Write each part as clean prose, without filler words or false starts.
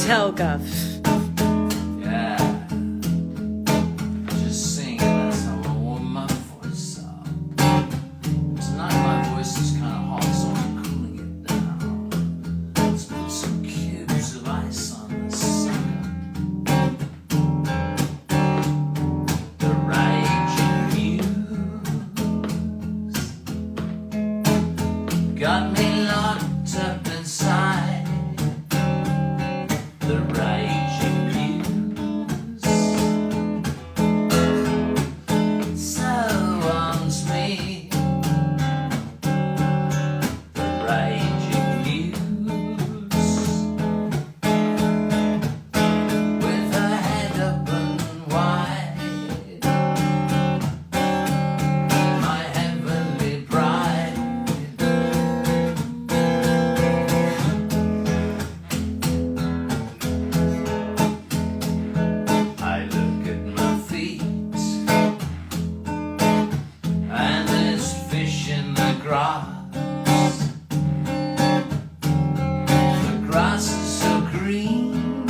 Helga. Yeah. Just sing, that's how I warm my voice up. Tonight my voice is kind of hot, so I'm cooling it down. Let's put some cubes of ice on the sucker. The raging muse got me locked up inside. The raging muse so owns me. The raging muse with her head up and wide, my heavenly bride. I look at my feet and there's fish in the grass. The grass is so green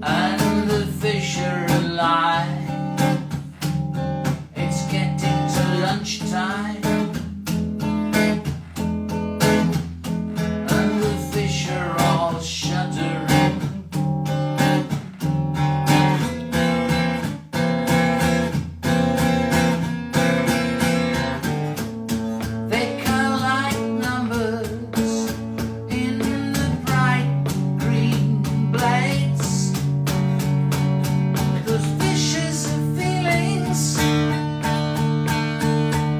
and the fish are alive. It's getting to lunchtime and the fish are all shuddering. They curl like numbers in the bright green blades. Those fishes have feelings.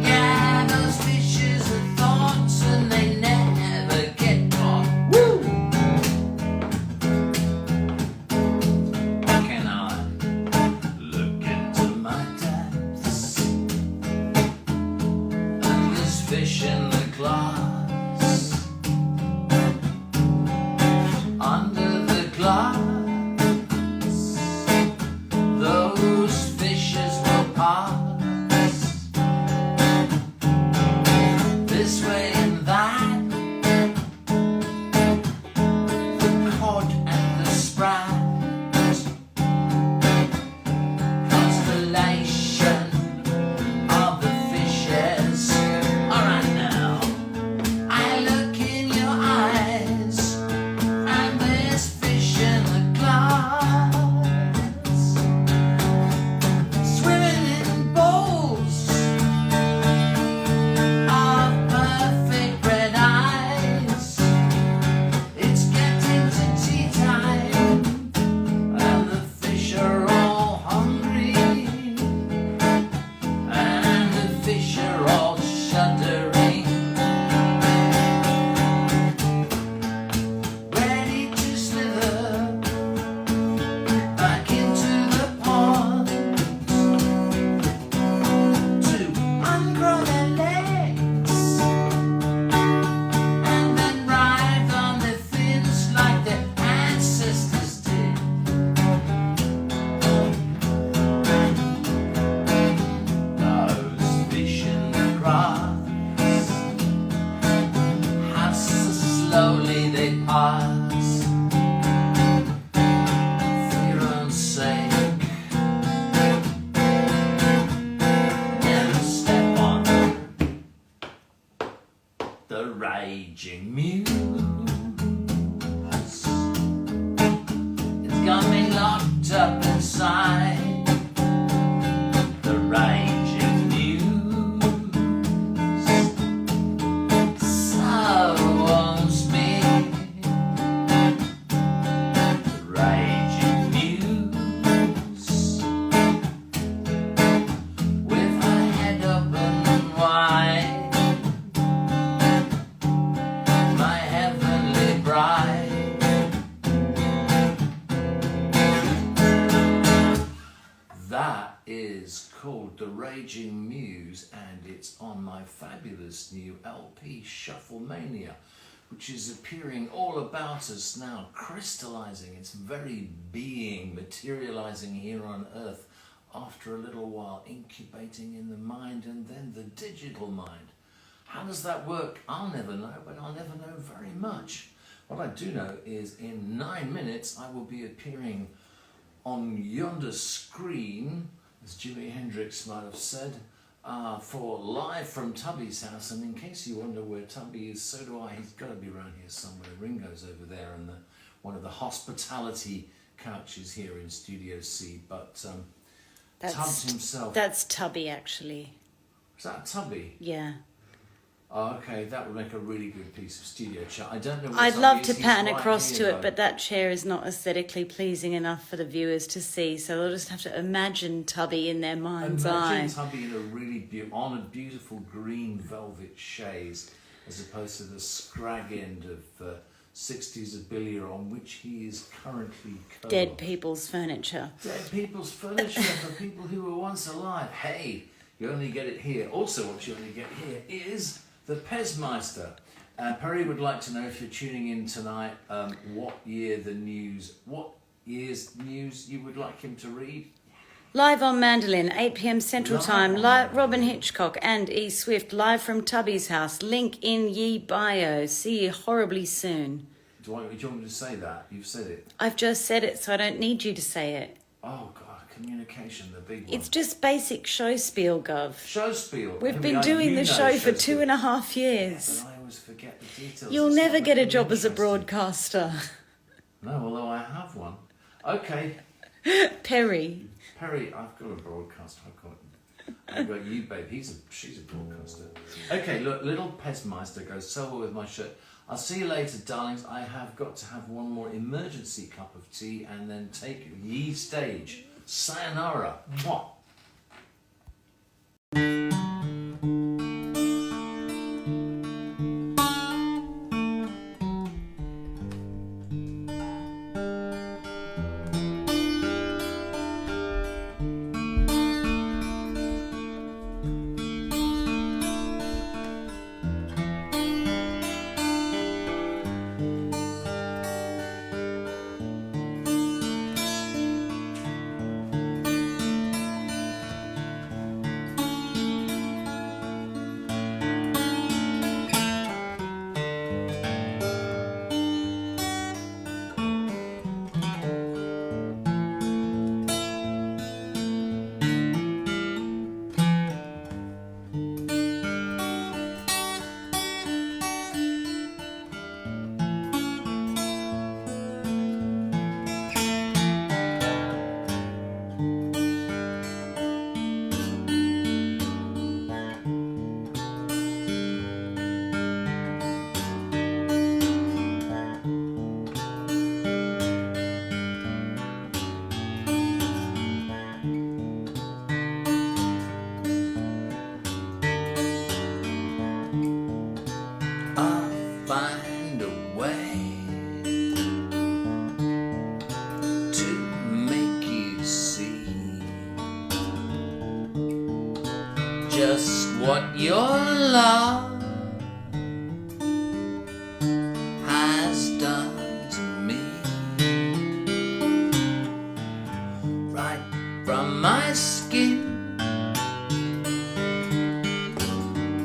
Yeah, those fishes have thoughts and they never get caught. Woo! Can I look into my depths? And there's fish in the glass. Under the glass, those fishes will pass. This way and that, the cod and the sprat. Constellation of the fishes. Alright now, I look in your eyes and there's fish in the glass, swimming in bowls of perfect red eyes. It's getting to tea time and the fish are all hungry and the fish are all shuddering, ready to slither back into the pond to ungrow their legs and then writhe on their fins like their ancestors did. Those fish in the grass, how so slowly they pass for your own sake. Never step on the raging muse. It's got me locked up inside. The raging muse so owns me. The raging muse with her head up and wide, my heavenly bride. That is called The Raging Muse, and it's on my fabulous new LP, Shufflemania, which is appearing all about us now, crystallizing its very being, materializing here on Earth, after a little while incubating in the mind and then the digital mind. How does that work? I'll never know, but I'll never know very much. What I do know is in 9 minutes I will be appearing on yonder screen, as Jimi Hendrix might have said, for Live from Tubby's house. And in case you wonder where Tubby is, so do I. He's got to be around here somewhere. Ringo's over there in one of the hospitality couches here in Studio C. But Tubbs himself... That's Tubby, actually. Is that Tubby? Yeah. Oh, okay, that would make a really good piece of studio chair. I don't know. I'd love to pan right across here, to though. it, but that chair is not aesthetically pleasing enough for the viewers to see. So they'll just have to imagine Tubby in their mind's eye. Imagine Tubby in a really on a beautiful green velvet chaise, as opposed to the scrag end of 60s abilia on which he is currently curled. Dead people's furniture. Dead people's furniture for people who were once alive. Hey, you only get it here. Also, what you only get here is the Pesmeister. Perry would like to know, if you're tuning in tonight, what year's news you would like him to read? Live on Mandolin, 8 p.m. Central Time. Robyn Hitchcock and E. Swift, live from Tubby's house. Link in ye bio. See you horribly soon. Do you want me to say that? You've said it. I've just said it, so I don't need you to say it. Oh, God, communication, the big one. It's just basic show spiel, Gov. Show spiel. We've been doing the show for 2.5 years. Yeah, but I always forget the details. You'll never get a job as a broadcaster. No, although I have one. Okay. Perry, I've got a broadcaster. I've got you, babe. She's a broadcaster. Okay, look, little Pesmeister goes so well with my shirt. I'll see you later, darlings. I have got to have one more emergency cup of tea and then take ye stage. Sayonara. Mwah. Just what your love has done to me, right from my skin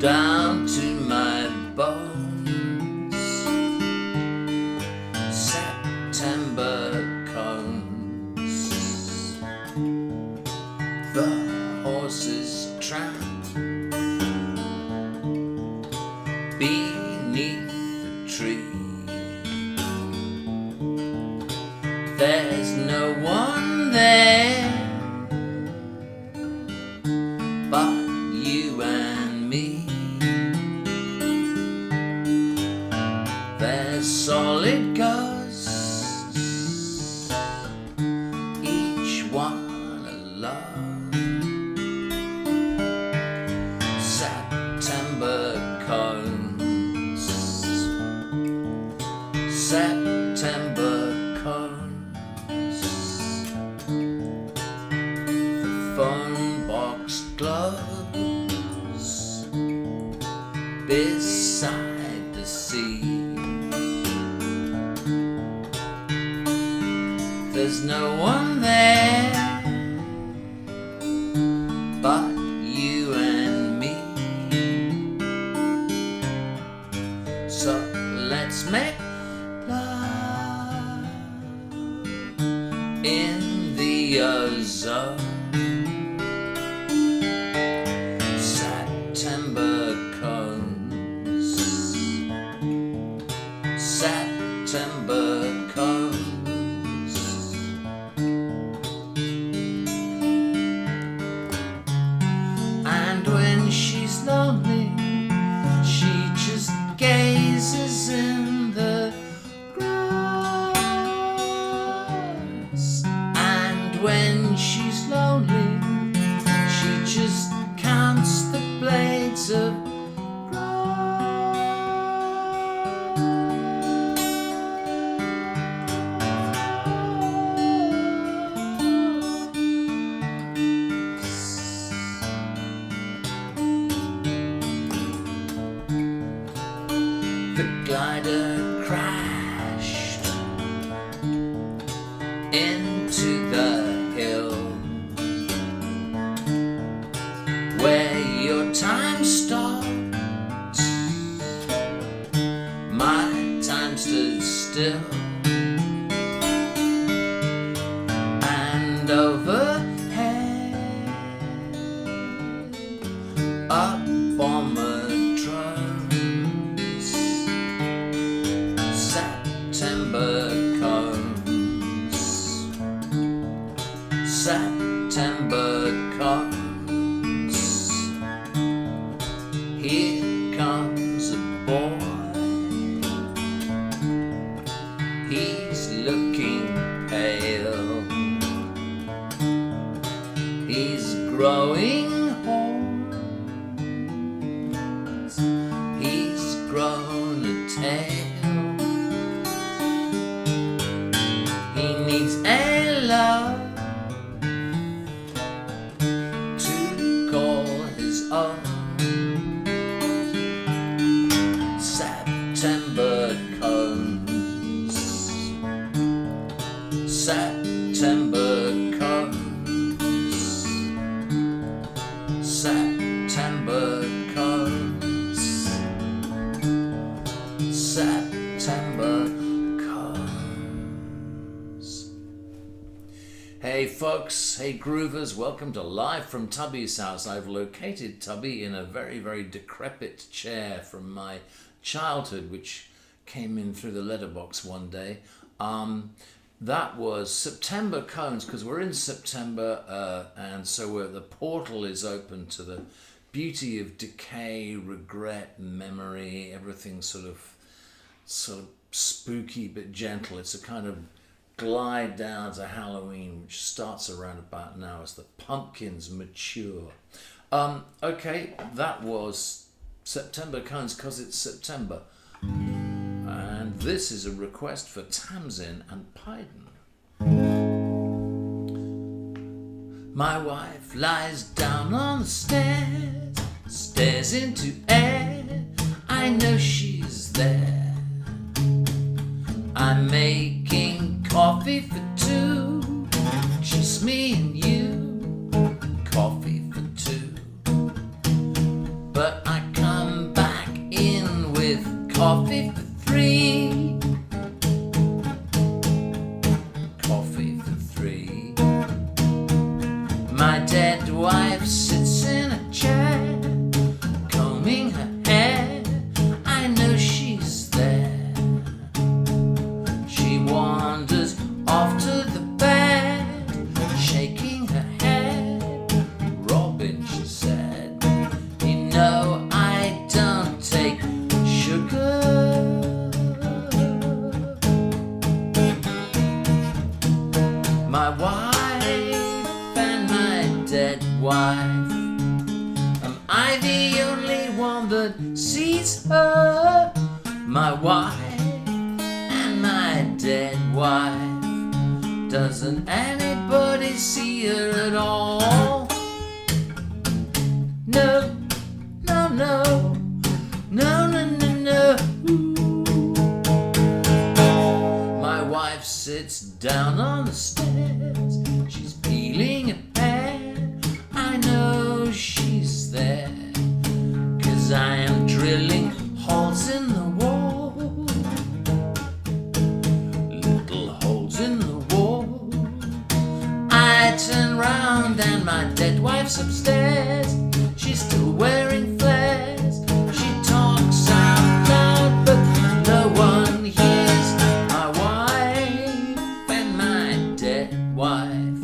down to my bones. September cones, the horses tramp beneath the tree. There's no one there but you and me. There's solid ghosts, each one alone. September cones, September cones. The phone box glows beside the sea. There's no one there but you and me. So let's make love The glider crashed into the hill where your time stops. My time stood still, and overhead a bomber drones. September comes, September comes. Here comes a boy. He's looking pale. He's growing horns. He's grown a tail. He needs a love to call his own. September comes, September comes, September comes, September comes. Hey folks, hey groovers, welcome to Live from Tubby's house. I've located Tubby in a very, very decrepit chair from my childhood, which came in through the letterbox one day. That was September Cones, because we're in September, and so the portal is open to the beauty of decay, regret, memory, everything sort of spooky but gentle. It's a kind of glide down to Halloween, which starts around about now as the pumpkins mature. Okay, that was September Cones, because it's September. And this is a request for Tamsin and Pyden. My wife lies down on the stairs, stares into air. I know she's there. I'm making coffee for two, just me and you. Coffee for two. But I come back in with coffee for three. Coffee for three. My dead wife sits in a chair, combing her hair. I know she's there. She wanders off to the bed, shaking her head. Robyn, she said, you know I don't take sugar. My wife and my dead wife, am I the only one that sees her? My wife and my dead wife, doesn't anybody see her at all? No, no, no, no, no, no, no. My wife sits down on the stairs, she's peeling a pear. I know she's there, 'cause I am drilling holes in the wall. Little holes in the wall. I turn round and my dead wife's upstairs. She's still wearing flares. She talks out loud, but no one hears. My wife and my dead wife,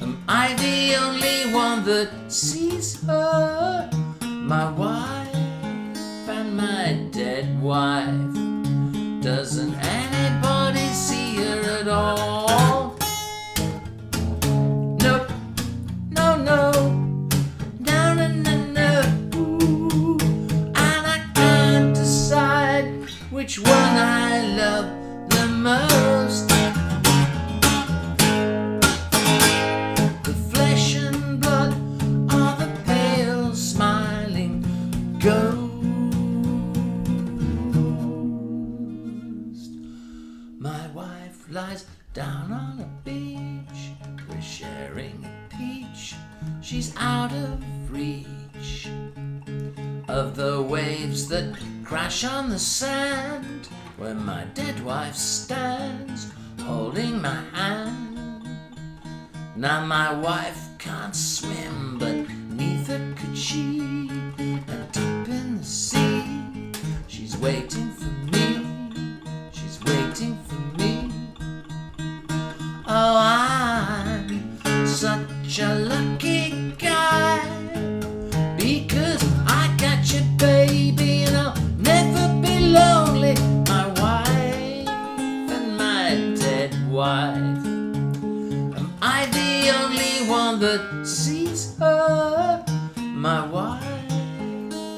am I the only one that sees her? My wife and my dead wife, doesn't anybody see her at all? Nope, no, no, no, no, no, no. And I can't decide which one I love the most. The flesh and blood, or the pale smiling ghost. of the waves that crash on the sand, where my dead wife stands holding my hand. Now my wife can't swim, but neither could she, and deep in the sea she's waiting for me, she's waiting for me. Oh, I'm such a lucky guy, because I got you, baby, and I'll never be lonely. My wife and my dead wife. Am I the only one that sees her? My wife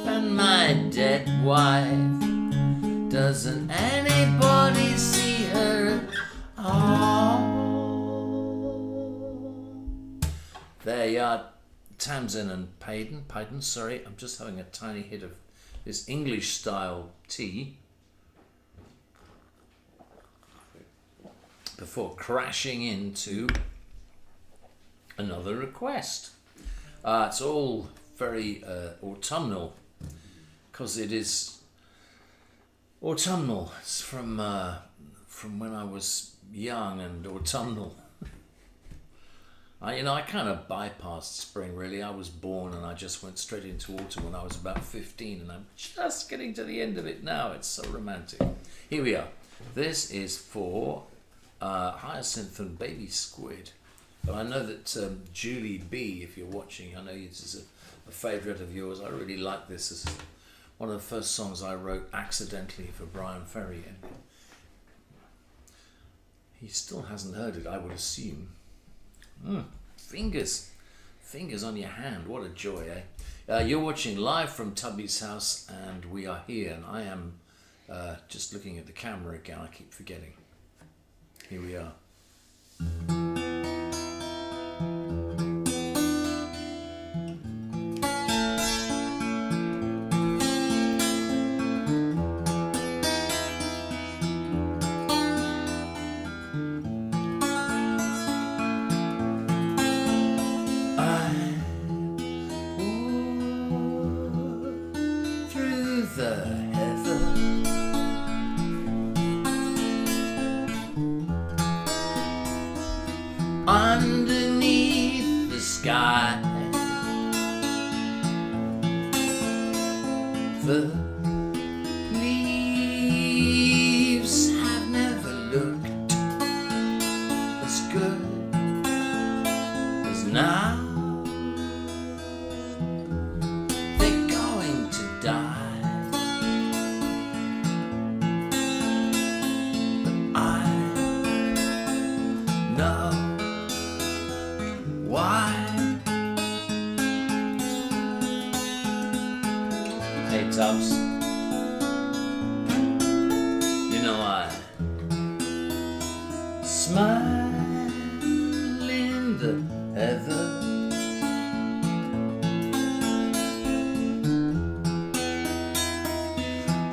and my dead wife. Doesn't anybody see her at all? There you are, Tamsin and Payton, sorry, I'm just having a tiny hit of this English style tea before crashing into another request. It's all very autumnal, because it is autumnal. It's from when I was young and autumnal. I kind of bypassed spring, really. I was born and I just went straight into autumn when I was about 15, and I'm just getting to the end of it now. It's so romantic. Here we are. This is for Hyacinth and Baby Squid. But I know that Julie B, if you're watching, I know this is a favourite of yours. I really like this. This is one of the first songs I wrote accidentally for Brian Ferry. And he still hasn't heard it, I would assume. Fingers on your hand, what a joy, eh? You're watching live from Tubby's house, and we are here, and I am just looking at the camera again. I keep forgetting. Here we are. Underneath the sky, the leaves have never looked as good as now. They're going to die, but I know why. Hey Tubbs, you know I smile in the heather,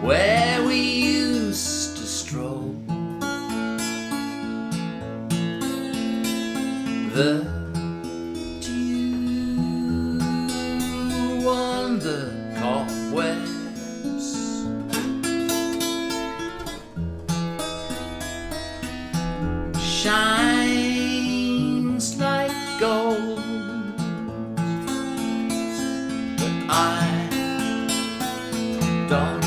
where we used to stroll. The dew on the cobwebs shines like gold, but I don't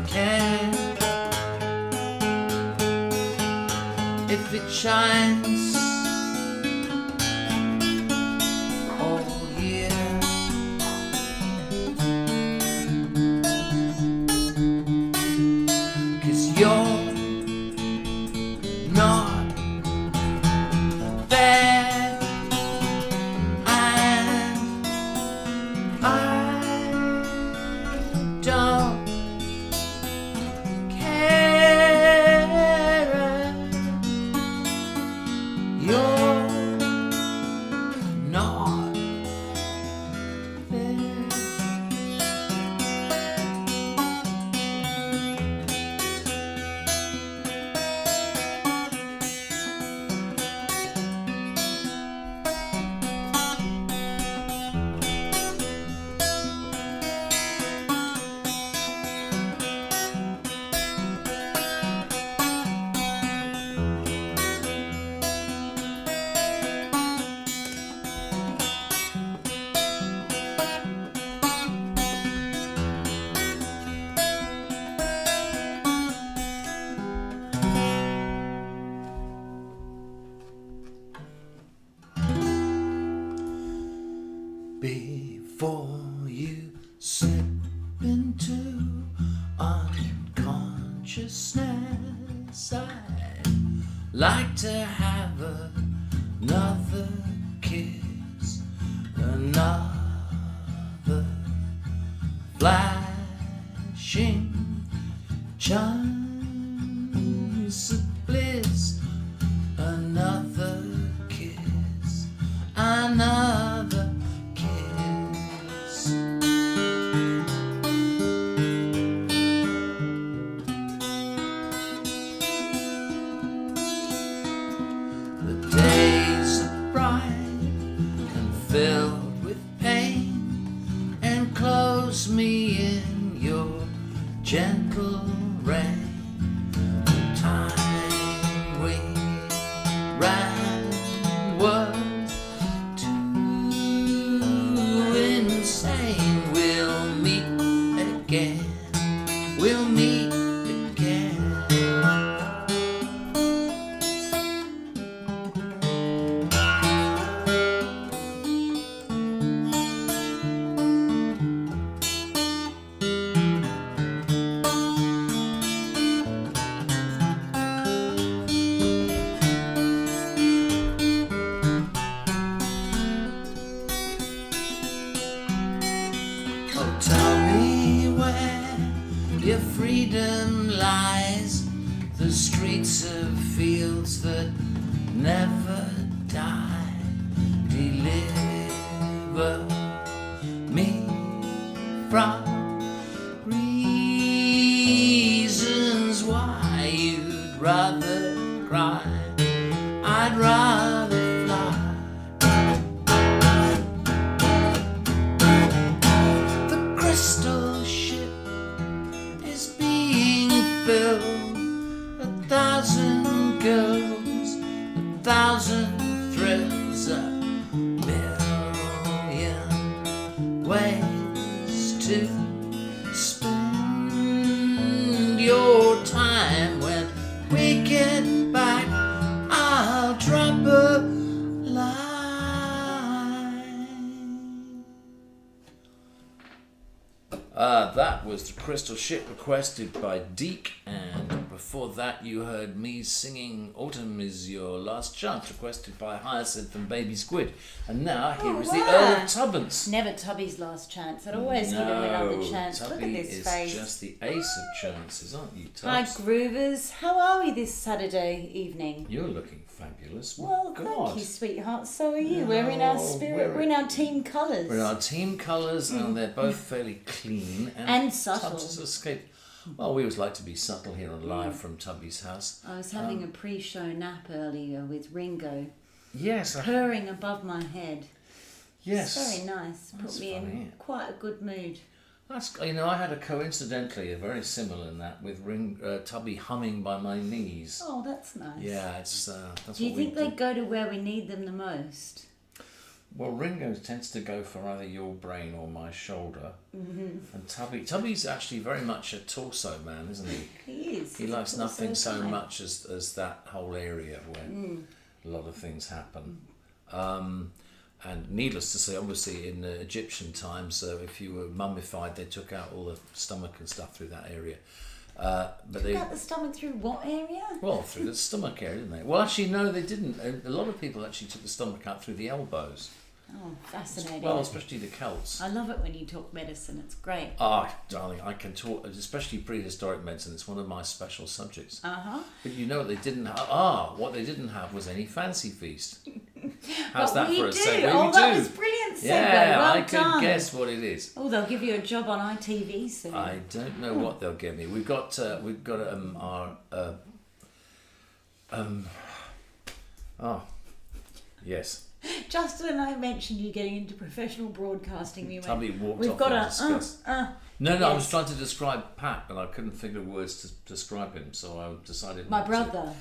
care if it shines all year. 'Cause you're not there, and I don't care. into unconsciousness. I'd like to have another kiss, another flashing chance of bliss, another kiss, another kiss. The days are bright and filled with pain, enclose me in your gentle rain. The time we ran was too insane. We'll meet again. We'll meet again. Oh, tell me where your freedom lies, the streets of fields that never die. Deliver me from reasons why you'd rather cry. I'd rather fly. The crystal ship is being filled, 1,000 girls, 1,000 thrills, a million ways to spend your time. When we get back, I'll drop a line. That was the Crystal Ship, requested by Deke, and before that you heard me singing Autumn Is Your Last Chance, requested by Hyacinth and Baby Squid. And now here is the Earl of Tubbins. Never Tubby's last chance. I'd always give him another chance. Look at Tubby this is face. just the ace of chances, aren't you, Hi, Tubbs? Groovers. How are we this Saturday evening? You're looking fabulous. Well, God. thank you, sweetheart. So are you. We're in our spirit. We're in our team colours. We're in our team colours, and they're both fairly clean. And subtle. Tubbs has escaped. Well, we always like to be subtle here on Live from Tubby's house. I was having a pre-show nap earlier with Ringo, Yes, purring above my head. yes. It's very nice. Put That's me funny. in quite a good mood. That's, I had a coincidentally a very similar in that with Tubby humming by my knees. Oh, that's nice. Yeah, it's that's Do you what we think they go to where we need them the most? Well, Ringo tends to go for either your brain or my shoulder, and Tubby's actually very much a torso man, isn't he? He is. He likes He's also nothing so fine. much as that whole area where a lot of things happen. And needless to say, obviously in Egyptian times, if you were mummified, they took out all the stomach and stuff through that area. But they Got the stomach through what area? well through the stomach area, didn't they? Well, actually, no, they didn't. A lot of people actually took the stomach out through the elbows. Oh, fascinating. Well, especially the Celts. I love it when you talk medicine. It's great. Ah, darling, I can talk, especially prehistoric medicine. It's one of my special subjects. Uh-huh. But you know what they didn't have? What they didn't have was any fancy feast. How's But that we for a do. segue? Oh, We that do. was brilliant segue. Yeah, well I done. could guess what it is. Oh, they'll give you a job on ITV soon. I don't know what they'll give me. We've got our yes. Just when I mentioned you getting into professional broadcasting, you Tubby went, walked we've off got in a disgust. No, I yes. was trying to describe Pat, but I couldn't think of words to describe him, so I decided my not to. brother.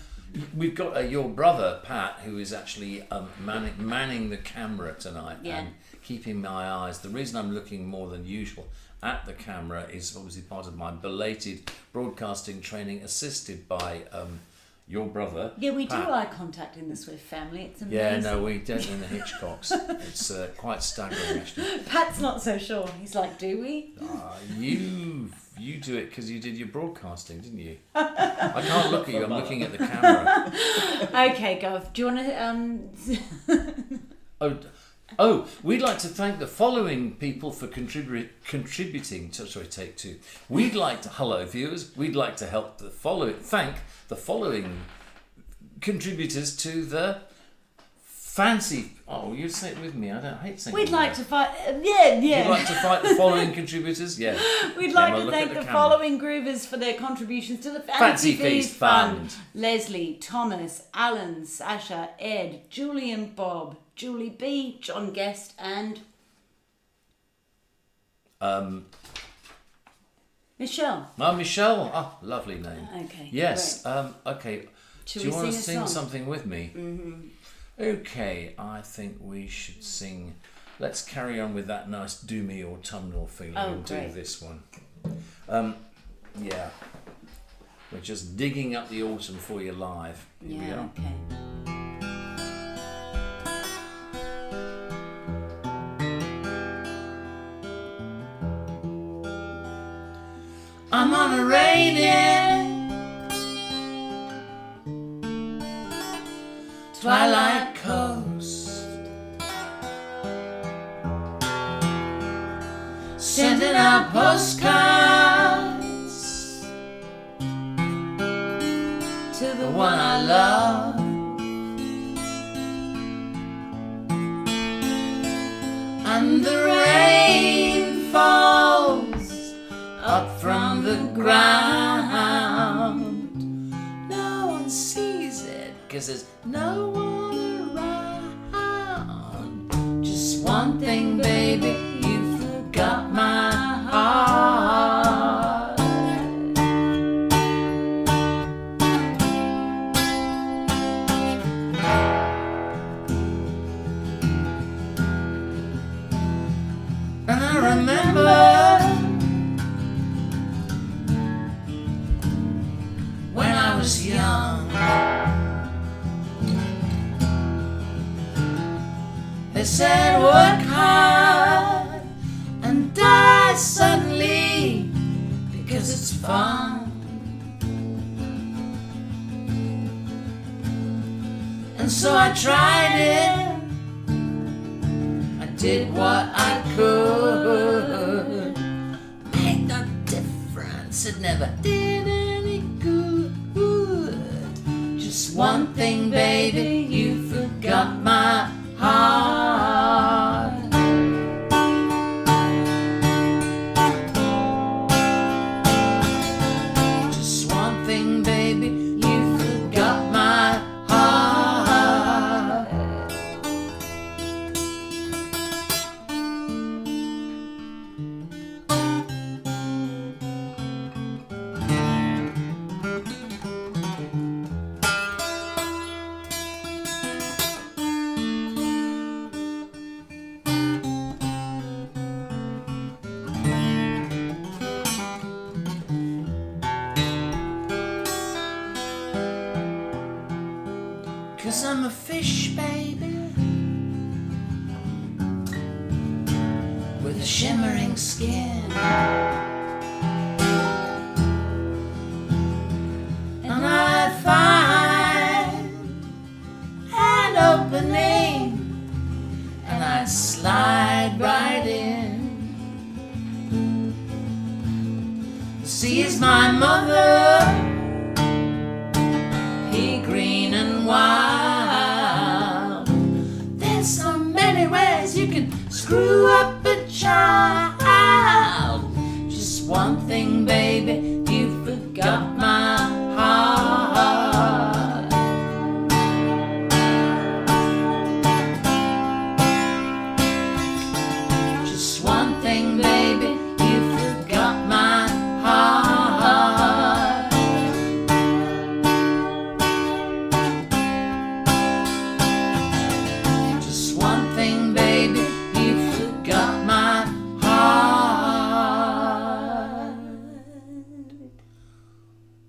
We've got your brother Pat, who is actually manning the camera tonight and keeping my eyes. The reason I'm looking more than usual at the camera is obviously part of my belated broadcasting training, assisted by your brother. Yeah, we do Pat. eye contact in the Swift family. It's amazing. Yeah, no, we don't in the Hitchcocks. It's quite staggering, actually. Pat's not so sure. He's like, do we? You you do it because you did your broadcasting, didn't you? I can't look at you. I'm looking at the camera. Okay, Gov. Do you want to? We'd like to thank the following people for contributing to. Sorry, take two. Hello viewers. We'd like to thank the following contributors to the fancy. Oh, you say it with me. I hate saying. We'd like to fight. Yeah. You'd like to fight the following contributors. Yeah. We'd like to thank the following groovers for their contributions to the Fancy Feast Fund: Leslie, Thomas, Alan, Sasha, Ed, Julian, Bob, Julie B, John Guest, and Michelle. Michelle. Oh, lovely name. Okay. Yes. Okay. Should Do you we want to sing a sing song? something with me? Mm-hmm. Okay, I think we should sing. Let's carry on with that nice doomy autumnal feeling and great. do this one. Yeah. We're just digging up the autumn for you live. Here we are. Okay. I'm on a rainy Twilight coast, sending out postcards to the one I love. And the rain falls up from the ground. No one sees it 'cause there's no one around. Just one thing, baby, you forgot my heart. And I remember when I was young, they said work hard and die suddenly because it's fun. And so I tried it, I did what I could. Made no difference, it never did any good. Just one thing, baby, you forgot my heart. Just one thing, baby, you forgot my heart. Cause I'm a fish, baby, with a shimmering skin. And I find an opening and I slide right in. The sea is my mother, pea green and wild. There's so many ways you can screw up a child. Just one thing, baby, you forgot my heart. Just one thing, baby, you forgot my heart. Just one thing, baby, you forgot my heart.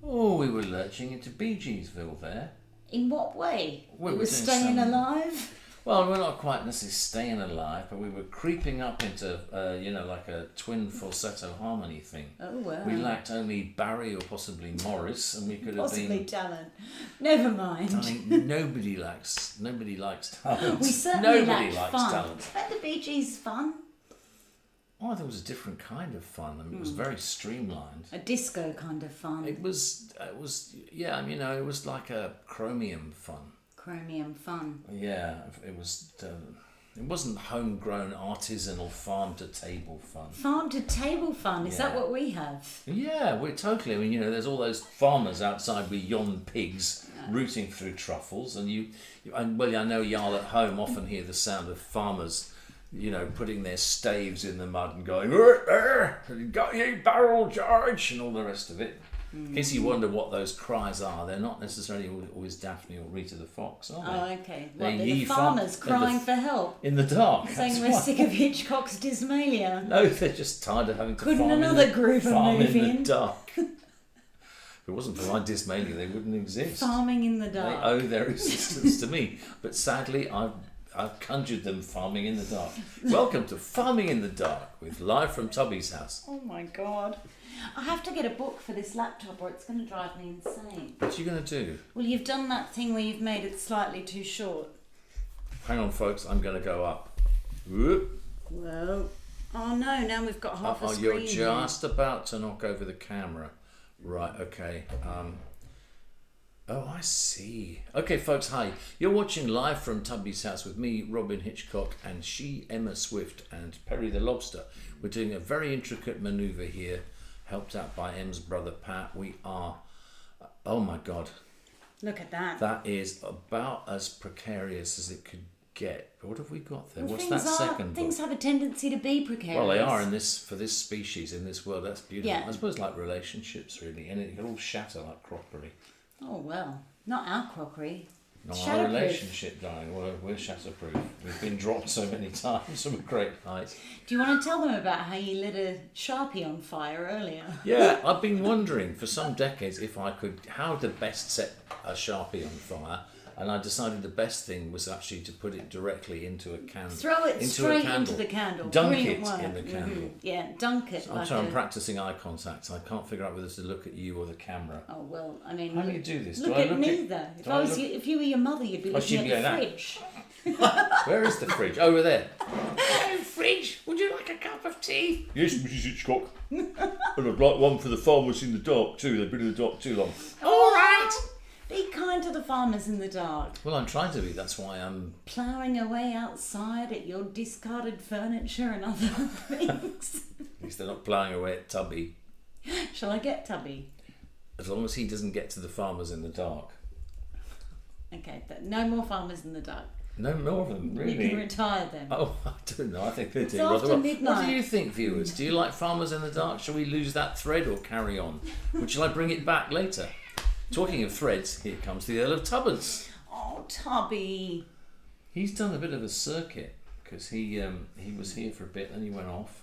Oh, we were lurching into Bee Geesville there. In what way? We It were was doing staying some- alive? Well, we're not quite necessarily staying alive, but we were creeping up into, like a twin falsetto harmony thing. Oh, wow. We lacked only Barry or possibly Morris, and we could have Possibly been... talent. Never mind. Darling, nobody likes talent. We certainly Nobody lacked likes fun. talent. But the Bee Gees fun. Oh, there was a different kind of fun. I mean, it was very streamlined. A disco kind of fun. It was it was like a chromium fun. Chromium fun. Yeah, it was. It wasn't homegrown, artisanal, farm to table fun. Farm to table fun. Is that what we have? Yeah, we're totally. I mean, there's all those farmers outside with yon pigs rooting through truffles, and I know y'all at home often hear the sound of farmers, putting their staves in the mud and going, got you, barrel charge, and all the rest of it. In case you wonder what those cries are, they're not necessarily always Daphne or Rita the Fox, are they? Oh, okay. They're The farmers crying for help. In the dark. Saying we're sick of Hitchcock's Dysmalia. No, they're just tired of having to Couldn't farm another group farm move in the dark. If it wasn't for my Dysmalia, they wouldn't exist. Farming in the dark. They owe their existence to me. But sadly, I've conjured them farming in the dark. Welcome to Farming in the Dark with Live from Tubby's house. Oh my God. I have to get a book for this laptop or it's going to drive me insane. What are you going to do? Well, you've done that thing where you've made it slightly too short. Hang on, folks. I'm going to go up. Whoop. Whoa. Oh no, now we've got half a screen. You're just about to knock over the camera. Right, okay. Oh, I see. Okay, folks, hi. You're watching Live from Tubby's house with me, Robyn Hitchcock, and she, Emma Swift, and Perry the Lobster. We're doing a very intricate manoeuvre here, helped out by Em's brother Pat. We are, oh my God. Look at that. That is about as precarious as it could get. But what have we got there? Well, what's that second things book? have a tendency to be precarious. Well, they are for this species, in this world. That's beautiful. Yeah. I suppose like relationships, really, and it can all shatter like crockery. Oh, well, not our crockery. No, our relationship, darling, we're shatterproof. We've been dropped so many times from a great height. Do you want to tell them about how you lit a Sharpie on fire earlier? Yeah, I've been wondering for some decades how to best set a Sharpie on fire, and I decided the best thing was actually to put it directly into a candle. Throw it straight into the candle. Dunk Brilliant it work. in the candle. Mm-hmm. Yeah, dunk it. I'm practicing eye contact. I can't figure out whether to look at you or the camera. Oh, well, I mean... How do you do this? Look at neither. If you were your mother, you'd be looking at the fridge. Where is the fridge? Over there. Hello, fridge. Would you like a cup of tea? Yes, Mrs. Hitchcock. And I'd like one for the farmers in the dark too. They've been in the dark too long. All right. Be kind to the farmers in the dark. Well, I'm trying to be. That's why I'm... ploughing away outside at your discarded furniture and other things. At least they're not ploughing away at Tubby. Shall I get Tubby? As long as he doesn't get to the farmers in the dark. Okay, no more farmers in the dark. No more of them, really. You can retire them. Oh, I don't know. I think they're doing after rather well. midnight. What do you think, viewers? Do you like farmers in the dark? Shall we lose that thread or carry on? Or shall I bring it back later? Talking of threads, here comes the Earl of Tubbins. Oh, Tubby. He's done a bit of a circuit because he was here for a bit, then he went off.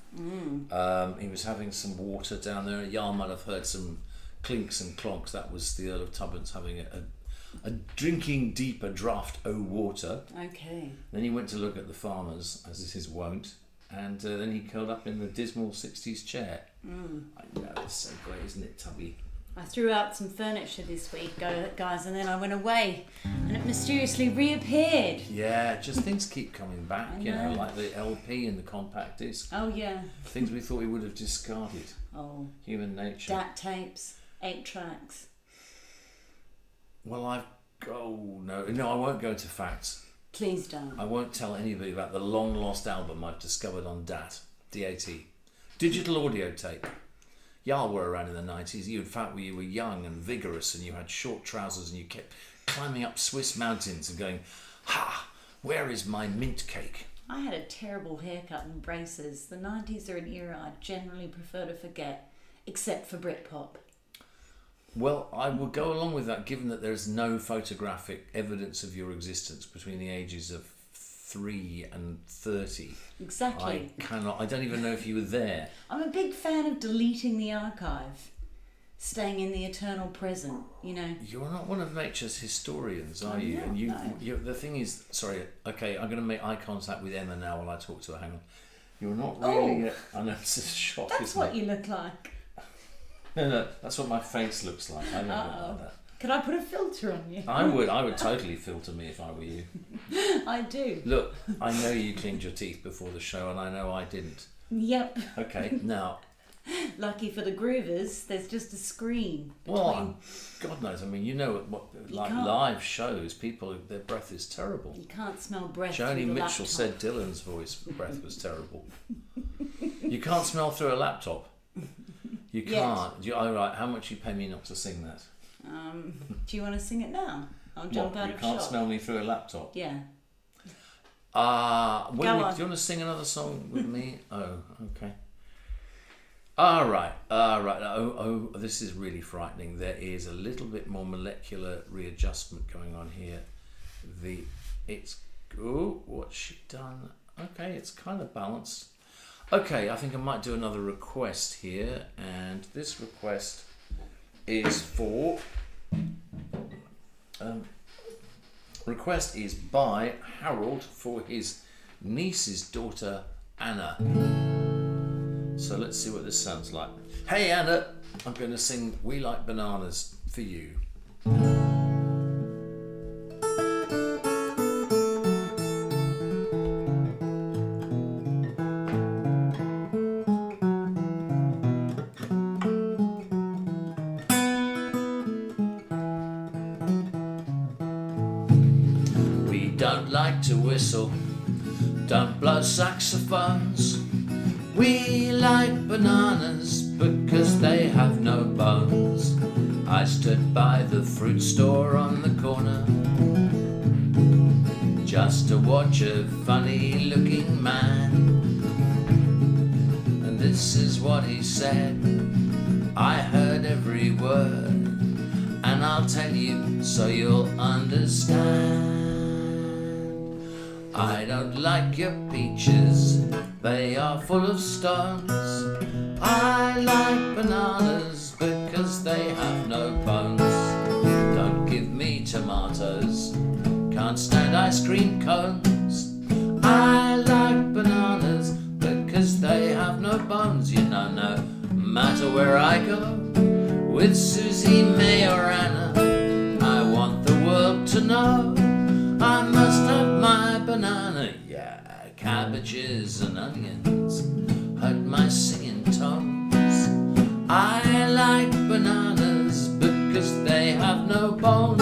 He was having some water down there. Y'all might have heard some clinks and clonks. That was the Earl of Tubbins having a drinking deep a draught o' water. Okay. Then he went to look at the farmers, as is his wont, and then he curled up in the dismal 60s chair. I know, it's so great, isn't it, Tubby? I threw out some furniture this week, guys, and then I went away and it mysteriously reappeared. Yeah, just things keep coming back, like the LP and the compact disc. Oh, yeah. Things we thought we would have discarded. Oh. Human nature. DAT tapes, 8 tracks. Well, no, I won't go into facts. Please don't. I won't tell anybody about the long lost album I've discovered on DAT, D-A-T. Digital audio tape. Y'all were around in the 90s. In fact, you were young and vigorous and you had short trousers and you kept climbing up Swiss mountains and going, ha, where is my mint cake? I had a terrible haircut and braces. The 90s are an era I generally prefer to forget, except for Britpop. Well, I will go along with that, given that there's no photographic evidence of your existence between the ages of 3 and 30. Exactly. I don't even know if you were there. I'm a big fan of deleting the archive. staying in the eternal present, you know. You're not one of nature's historians, are you? Not, And no. you, the thing is, sorry, okay, I'm going to make eye contact with Emma now while I talk to her. Hang on. You're not really. I know it's a shock. That's what you look like. No, that's what my face looks like. I don't look like that. Could I put a filter on you? I would totally filter me if I were you. I do. Look, I know you cleaned your teeth before the show, and I know I didn't. Yep. Okay, now. Lucky for the groovers, there's just a screen. Well, God knows. I mean, you know what? Like live shows, people, their breath is terrible. You can't smell breath. Joni through the Mitchell laptop. said Dylan's breath was terrible. You can't smell through a laptop. You can't. Oh, right. How much you pay me not to sing that? Do you want to sing it now? I'll jump out of shot. You can't smell me through a laptop. Yeah. Do you on. want to sing another song with me? Oh, okay. All right. Oh, this is really frightening. There is a little bit more molecular readjustment going on here. What's she done? Okay, it's kind of balanced. Okay, I think I might do another request here, and this request is for. Request is by Harold for his niece's daughter Anna. So let's see what this sounds like. Hey Anna, I'm going to sing We Like Bananas for you. We don't like to whistle, don't blow saxophones. We like bananas because they have no bones. I stood by the fruit store on the corner just to watch a funny looking man. And this is what he said, I heard every word, and I'll tell you so you'll understand. I don't like your peaches, they are full of stones. I like bananas because they have no bones. Don't give me tomatoes, can't stand ice cream cones. I like bananas because they have no bones. You know, no matter where I go, with Susie, May or Anna, I want the world to know I must have my banana. Yeah, cabbages and onions hurt my singing tones. I like bananas because they have no bones.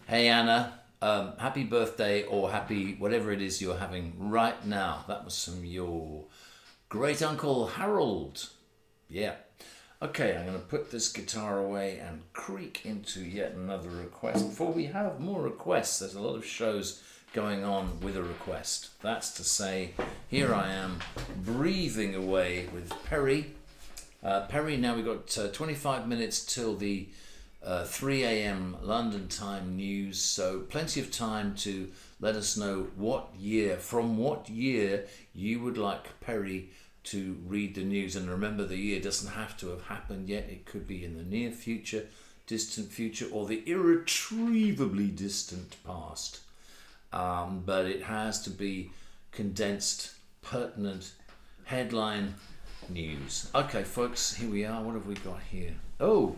Hey Anna, happy birthday or happy whatever it is you're having right now. That was from your great uncle Harold. Yeah. Okay, I'm going to put this guitar away and creak into yet another request. Before we have more requests, there's a lot of shows going on with a request. That's to say, here I am breathing away with Perry. Perry, now we've got 25 minutes till the 3 a.m. London time news, so plenty of time to let us know from what year you would like Perry to read the news. And remember, the year doesn't have to have happened yet. It could be in the near future, distant future, or the irretrievably distant past. But it has to be condensed, pertinent, headline news. Okay, folks, here we are. What have we got here? Oh,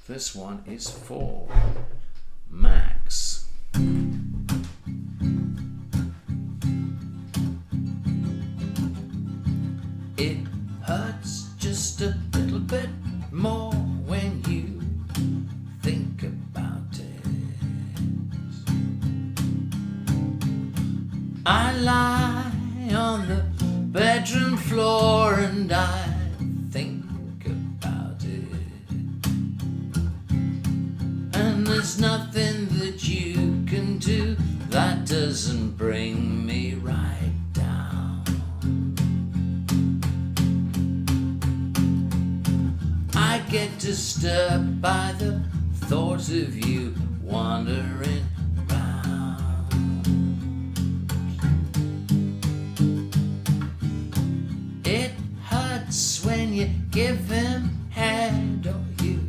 this one is for Max. It hurts just a little bit more when you think about it. I lie on the bedroom floor and I think about it. And there's nothing that you can do that doesn't bring me right down. I get disturbed by the thought of you wandering round. It hurts when you give him head or you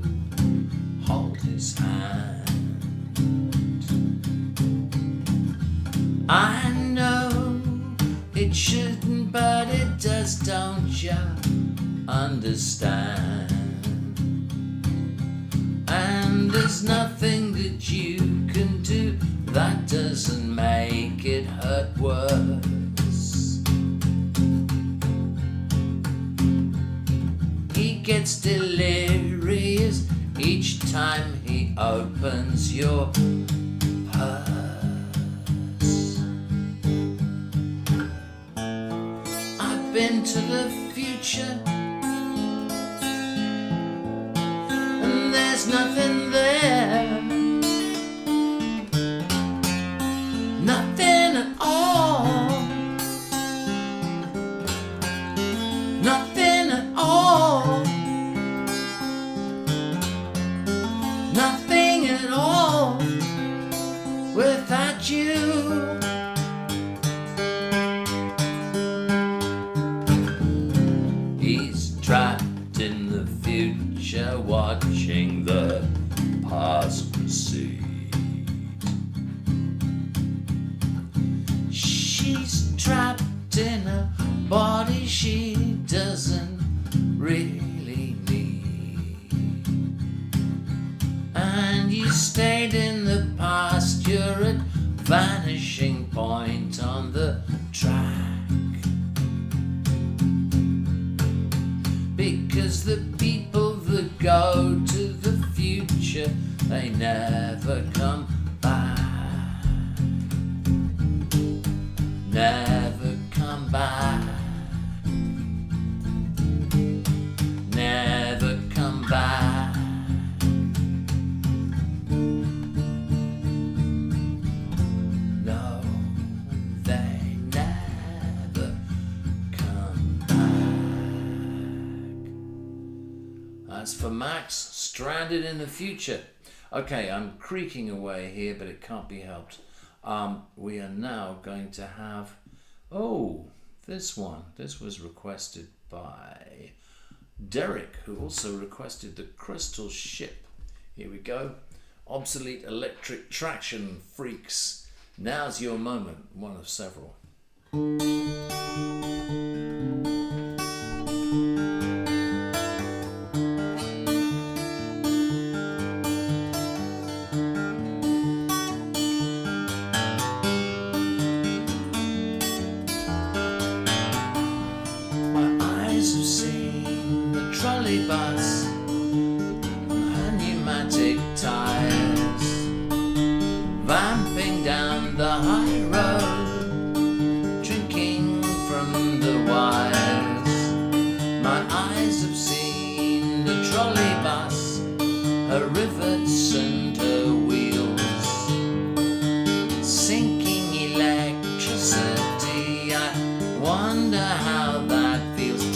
hold his hand. I know it shouldn't, but it does, don't you understand? And there's nothing that you can do that doesn't make it hurt worse. He gets delirious each time he opens your purse. I've been to the future and there's nothing there, nothing at all, nothing at all, nothing at all without you. He's trapped in the future, watching the past recede. She's trapped in a body she doesn't really need. And you stayed in the past, you're at vanishing point on the track. Because the people that go to the future, they never come back. Never come back. Never come back. No, they never come back. That's for Max, stranded in the future. Okay, I'm creaking away here, but it can't be helped. We are now going to have, this one. This was requested by Derek, who also requested the Crystal Ship. Here we go. Obsolete electric traction freaks. Now's your moment, one of several. Have seen the trolley bus on her pneumatic tires, vamping down the high road, drinking from the wires. My eyes have seen the trolley bus, her rivets and her wheels, sinking electricity. I wonder how that feels.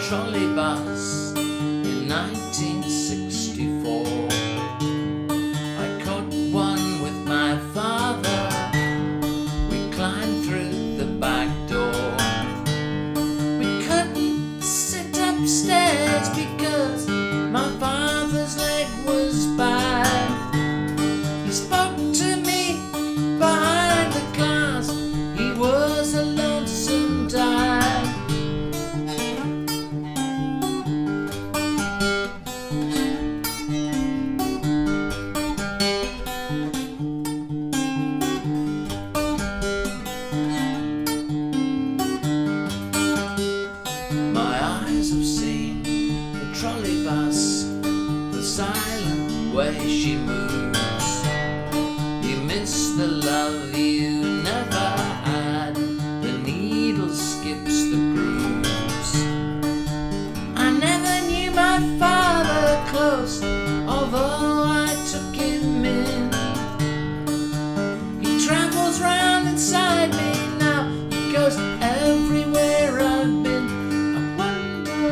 Trolley bus in 1964. I caught one with my father silent way she moves. You miss the love you never had. The needle skips the grooves. I never knew my father close, although I took him in. He travels round inside me now. He goes everywhere I've been. I wonder.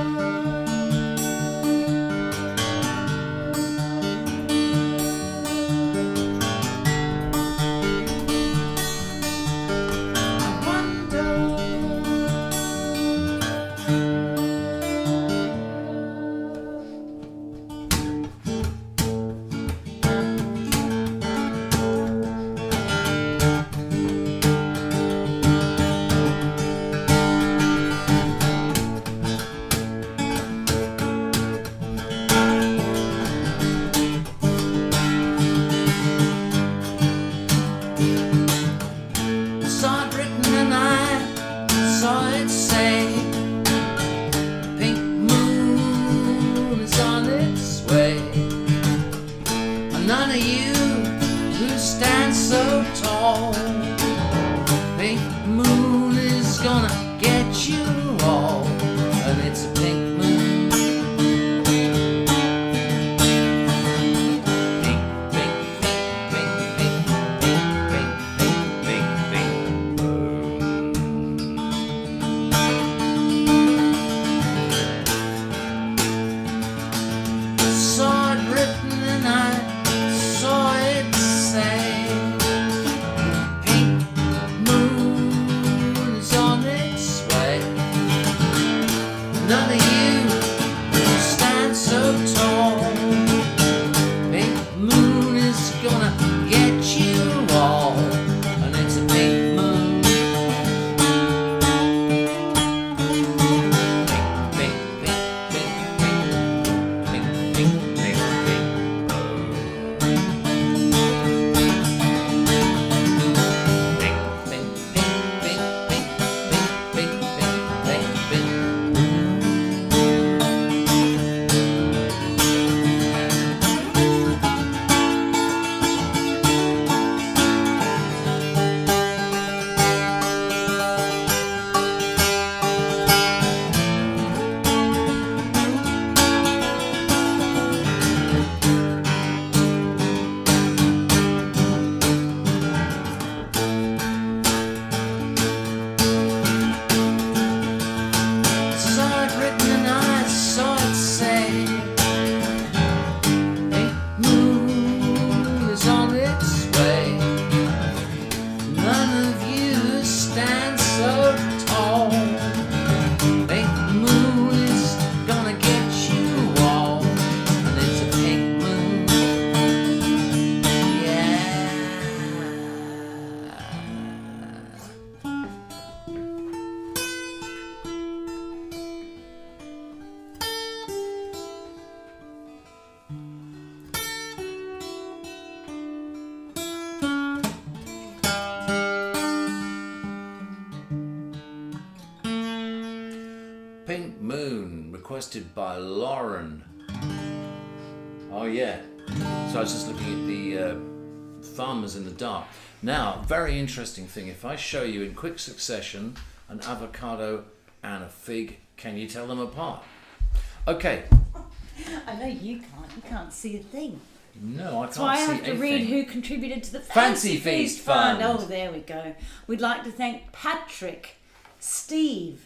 Pink Moon, requested by Lauren. Oh yeah. So I was just looking at the Farmers in the Dark. Now, very interesting thing. If I show you in quick succession an avocado and a fig, can you tell them apart? Okay. I know you can't. You can't see a thing. No, I can't see anything. So I have to read who contributed to the Fancy Feast Fund. Oh, there we go. We'd like to thank Patrick, Steve,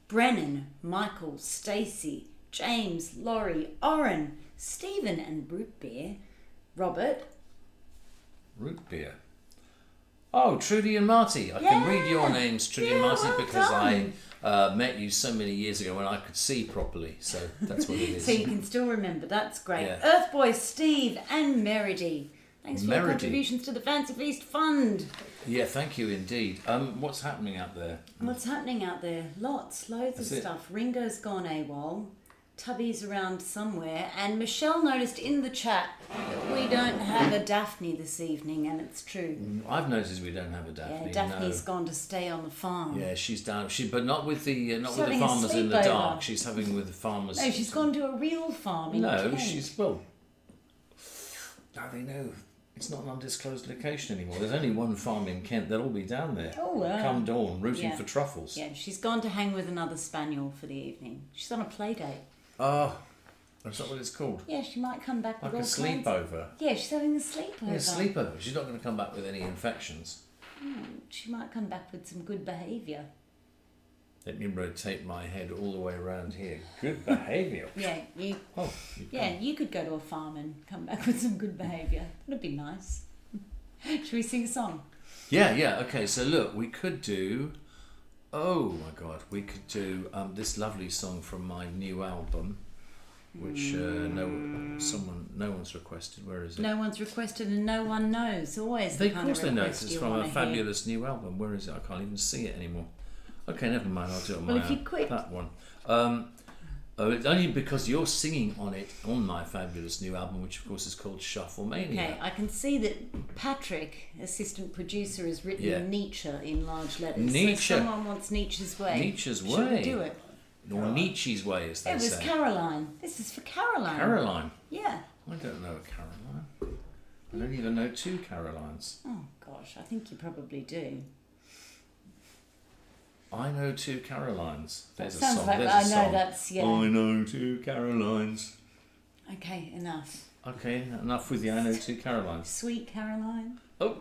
Brennan, Michael, Stacey, James, Laurie, Oren, Stephen and Root Beer, Robert. Root Beer. Oh, Trudy and Marty. I can read your names, Trudy and Marty, because I met you so many years ago when I could see properly. So that's what it is. So you can still remember. That's great. Yeah. Earthboy, Steve and Meredy. Thanks for your contributions to the Fancy Feast Fund. Yeah, thank you indeed. What's happening out there? What's happening out there? Loads of stuff. Ringo's gone AWOL. Tubby's around somewhere, and Michelle noticed in the chat that we don't have a Daphne this evening, and it's true. I've noticed we don't have a Daphne. Yeah, Daphne's gone to stay on the farm. Yeah, she's down. But not with the farmers in the dark. She's having with the farmers. No, she's gone to a real farm in Kent. She's well. they know it's not an undisclosed location anymore. There's only one farm in Kent. They'll all be down there. Come dawn, rooting for truffles. Yeah, she's gone to hang with another spaniel for the evening. She's on a play date. Oh, that's not what it's called. Yeah, she might come back with like a sleepover. Yeah, she's having a sleepover. Yeah, sleepover. She's not going to come back with any infections. She might come back with some good behaviour. Let me rotate my head all the way around here. Good behaviour. Yeah, you could go to a farm and come back with some good behaviour. That'd be nice. Should we sing a song? Yeah. Okay, so look, we could do... Oh my God, we could do this lovely song from my new album, which no one's requested. Where is it? No one's requested and no one knows. Always the kind of request you want to hear. Of course they know. It's from a fabulous new album. Where is it? I can't even see it anymore. Okay, never mind. I'll do it on my that one. It's only because you're singing on it on my fabulous new album, which of course is called Shufflemania. Okay, I can see that Patrick, assistant producer, has written Nietzsche in large letters. Nietzsche. So someone wants Nietzsche's way. Nietzsche's way. Should we do it? Or Nietzsche's way, as they say. It was Caroline. This is for Caroline. Caroline? Yeah. I don't know a Caroline. I don't even know two Carolines. Oh gosh, I think you probably do. I know two Carolines. There's a sounds song. like There's I a know song. that's I know two Carolines. Okay, enough. Okay, enough with the I know two Carolines. Sweet Caroline. Oh,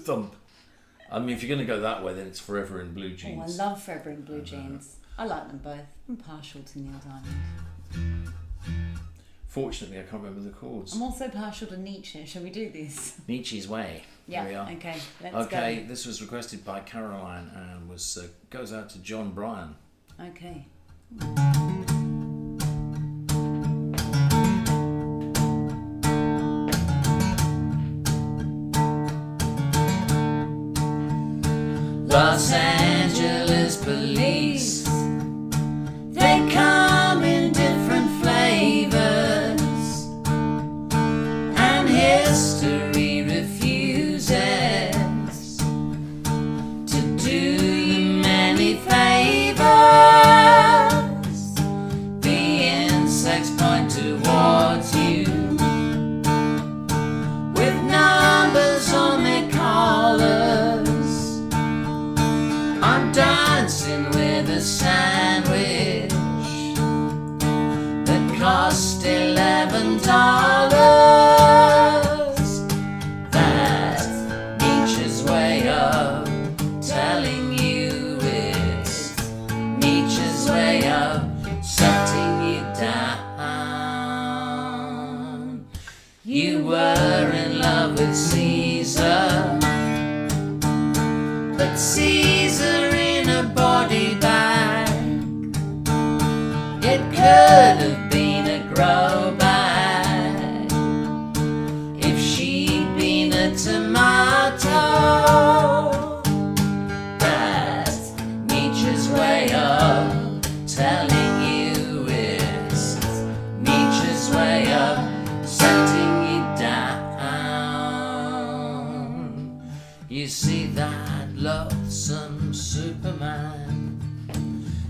thump. I mean, if you're going to go that way, then it's Forever in Blue Jeans. Oh, I love Forever in Blue Jeans. I like them both. I'm partial to Neil Diamond. Fortunately, I can't remember the chords. I'm also partial to Nietzsche. Shall we do this? Nietzsche's way. Yeah. Here we are. Okay. Let's go. Okay. This was requested by Caroline and goes out to John Bryan. Okay. Los Angeles police, they come in different flavors, and history refuses to do you many favors. The insects point towards you with numbers on their collars. I'm dancing with a sandwich that cost $11. That's Nietzsche's way of telling you it's Nietzsche's way of setting you down. You were in love with Caesar, but Caesar in a body bag. It could have been a grow bag if she'd been a tomato. That's Nietzsche's way of telling you it's Nietzsche's way of setting you down. You see that loathsome Superman,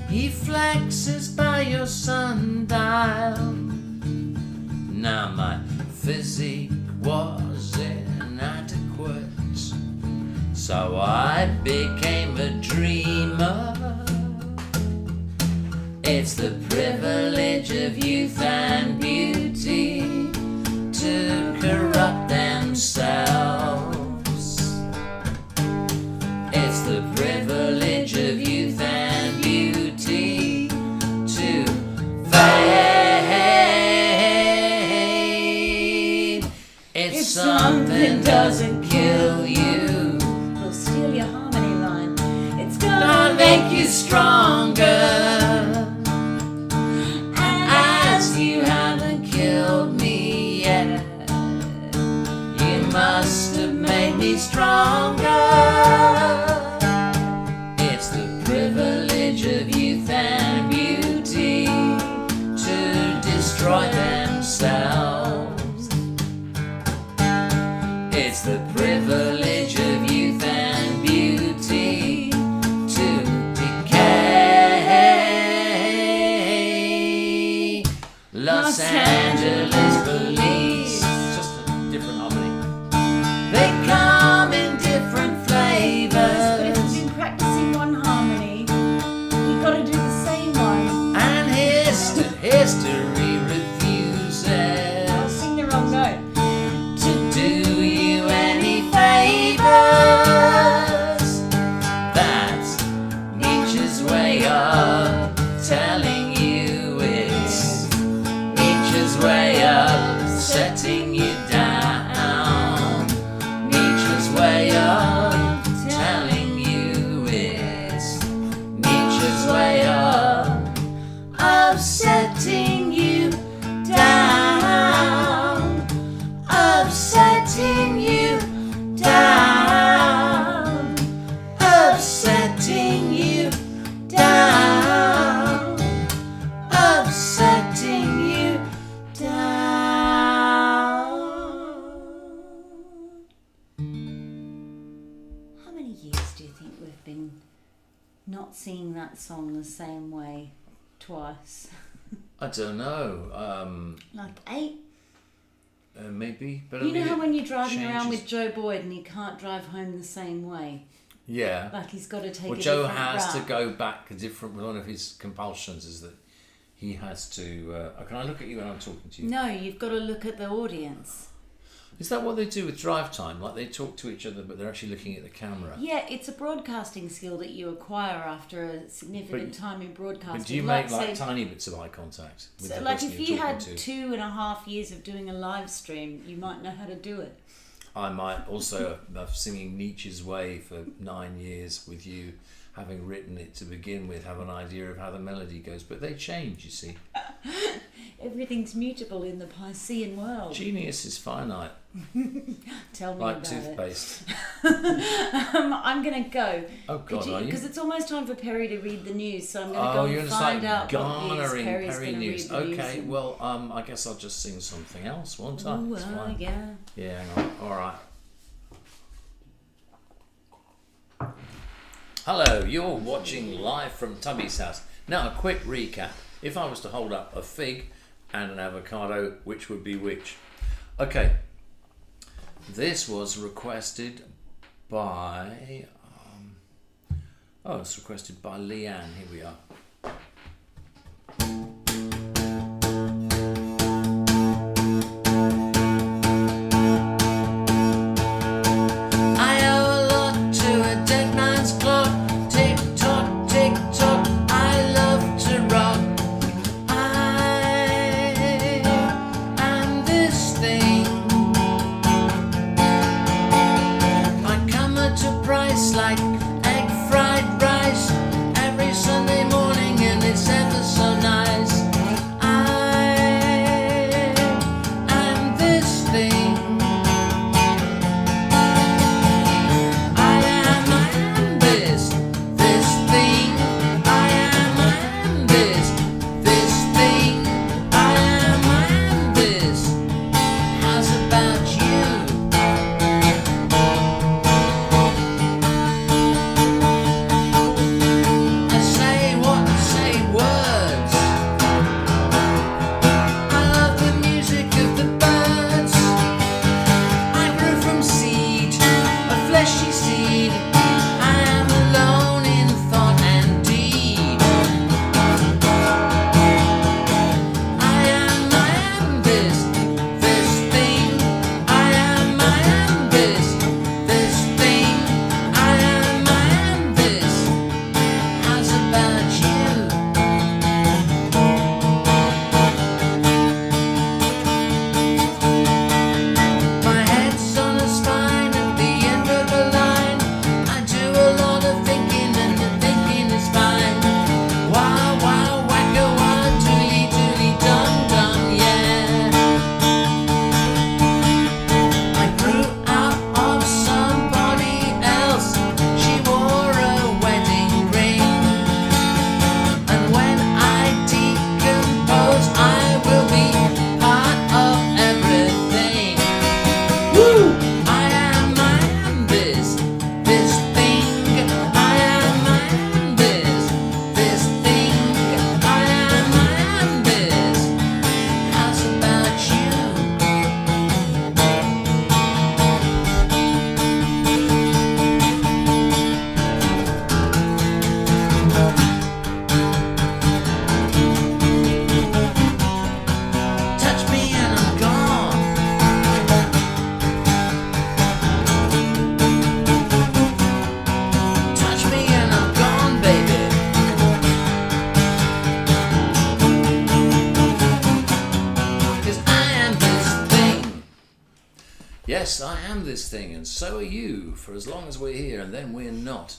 he flexes by your sundial. Now my physique was inadequate, so I became a dreamer. It's the privilege of youth and beauty to corrupt themselves. It's the privilege of youth and beauty to fade. It's something doesn't kill you, We'll steal your harmony line. It's gonna make you stronger. As you haven't killed me yet, you must have made me stronger. It's the privilege of youth and beauty to destroy themselves. It's the privilege of youth and beauty to decay. Los Angeles police, just upsetting you down. Nietzsche's way of telling you it's Nietzsche's way of upsetting you down, upsetting you down, upsetting you down, upsetting you down. How many years do you think we've been not singing that song the same way twice? I don't know. Like 8? Maybe. But You know how when you're driving changes. around with Joe Boyd and he can't drive home the same way? Yeah. Like he's got to take Well, a Joe different has to route. go back a different. One of his compulsions is that he has to. Can I look at you when I'm talking to you? No, you've got to look at the audience. Is that what they do with drive time? Like they talk to each other, but they're actually looking at the camera. Yeah, it's a broadcasting skill that you acquire after a significant time in broadcasting. But do you make like say, tiny bits of eye contact with the like person if you're you talking had to? 2.5 years of doing a live stream, you might know how to do it. I might also have singing Nietzsche's Way for 9 years with you, having written it to begin with, have an idea of how the melody goes, but they change, you see. Everything's mutable in the Piscean world. Genius is finite, Tell me like about toothpaste. I'm going to go. Oh God, are you? Because it's almost time for Perry to read the news, so I'm going to Oh, go you're and going to find start out what news garnering Perry's Perry going to news. read the news. Okay, in. well, I guess I'll just sing something else, won't I? Ooh, It's fine. yeah. Yeah, hang on. All right. Hello, you're watching live from Tubby's house. Now, a quick recap. If I was to hold up a fig and an avocado, which would be which? Okay, this was requested by... it's requested by Leanne. Here we are. Like egg fried rice every Sunday morning. Yes, I am this thing, and so are you, for as long as we're here, and then we're not.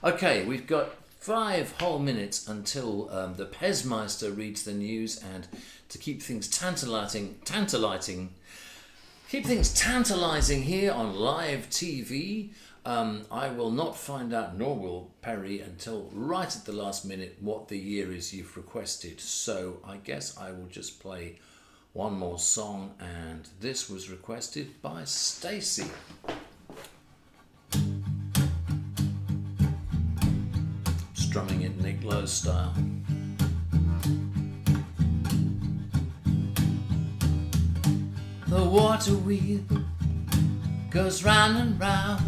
Okay, we've got 5 whole minutes until the Pezmeister reads the news, and to keep things tantalising here on live TV, I will not find out, nor will Perry, until right at the last minute what the year is you've requested. So I guess I will just play one more song, and this was requested by Stacey. Strumming it Nick Lowe style. The water wheel goes round and round.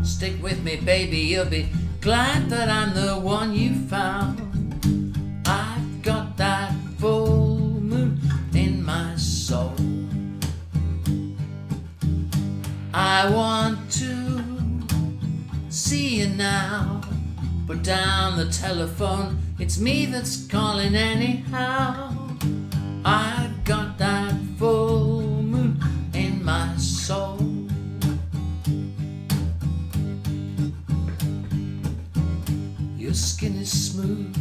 Stick with me, baby, you'll be glad that I'm the one you found. I've got that full moon in my soul. I want to see you now. Put down the telephone, it's me that's calling anyhow. I've got that full moon in my soul. Your skin is smooth,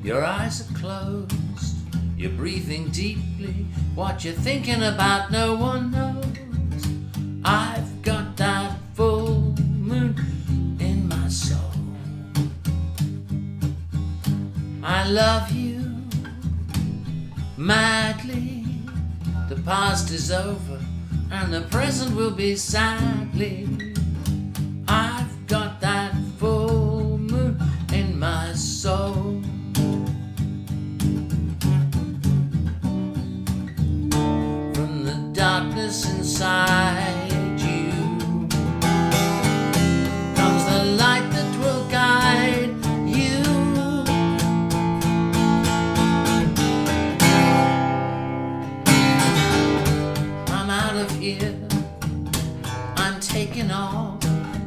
your eyes are closed, you're breathing deeply, what you're thinking about no one knows. I've got that full moon in my soul. I love you madly. The past is over and the present will be sadly. I've got that full moon in my soul. From the darkness inside you comes the light that will guide you. I'm out of here, I'm taking off.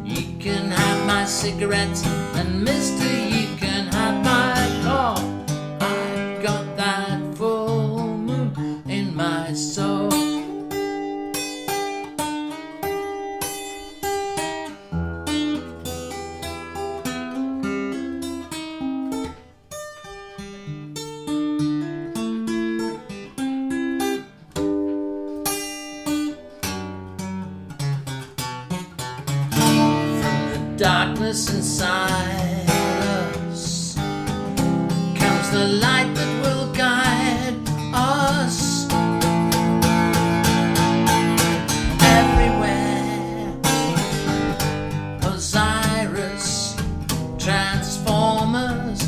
You can have my cigarettes, and mister, you can have my car. I've got that full moon in my soul. Darkness inside us comes the light that will guide us. Everywhere Osiris, Transformers,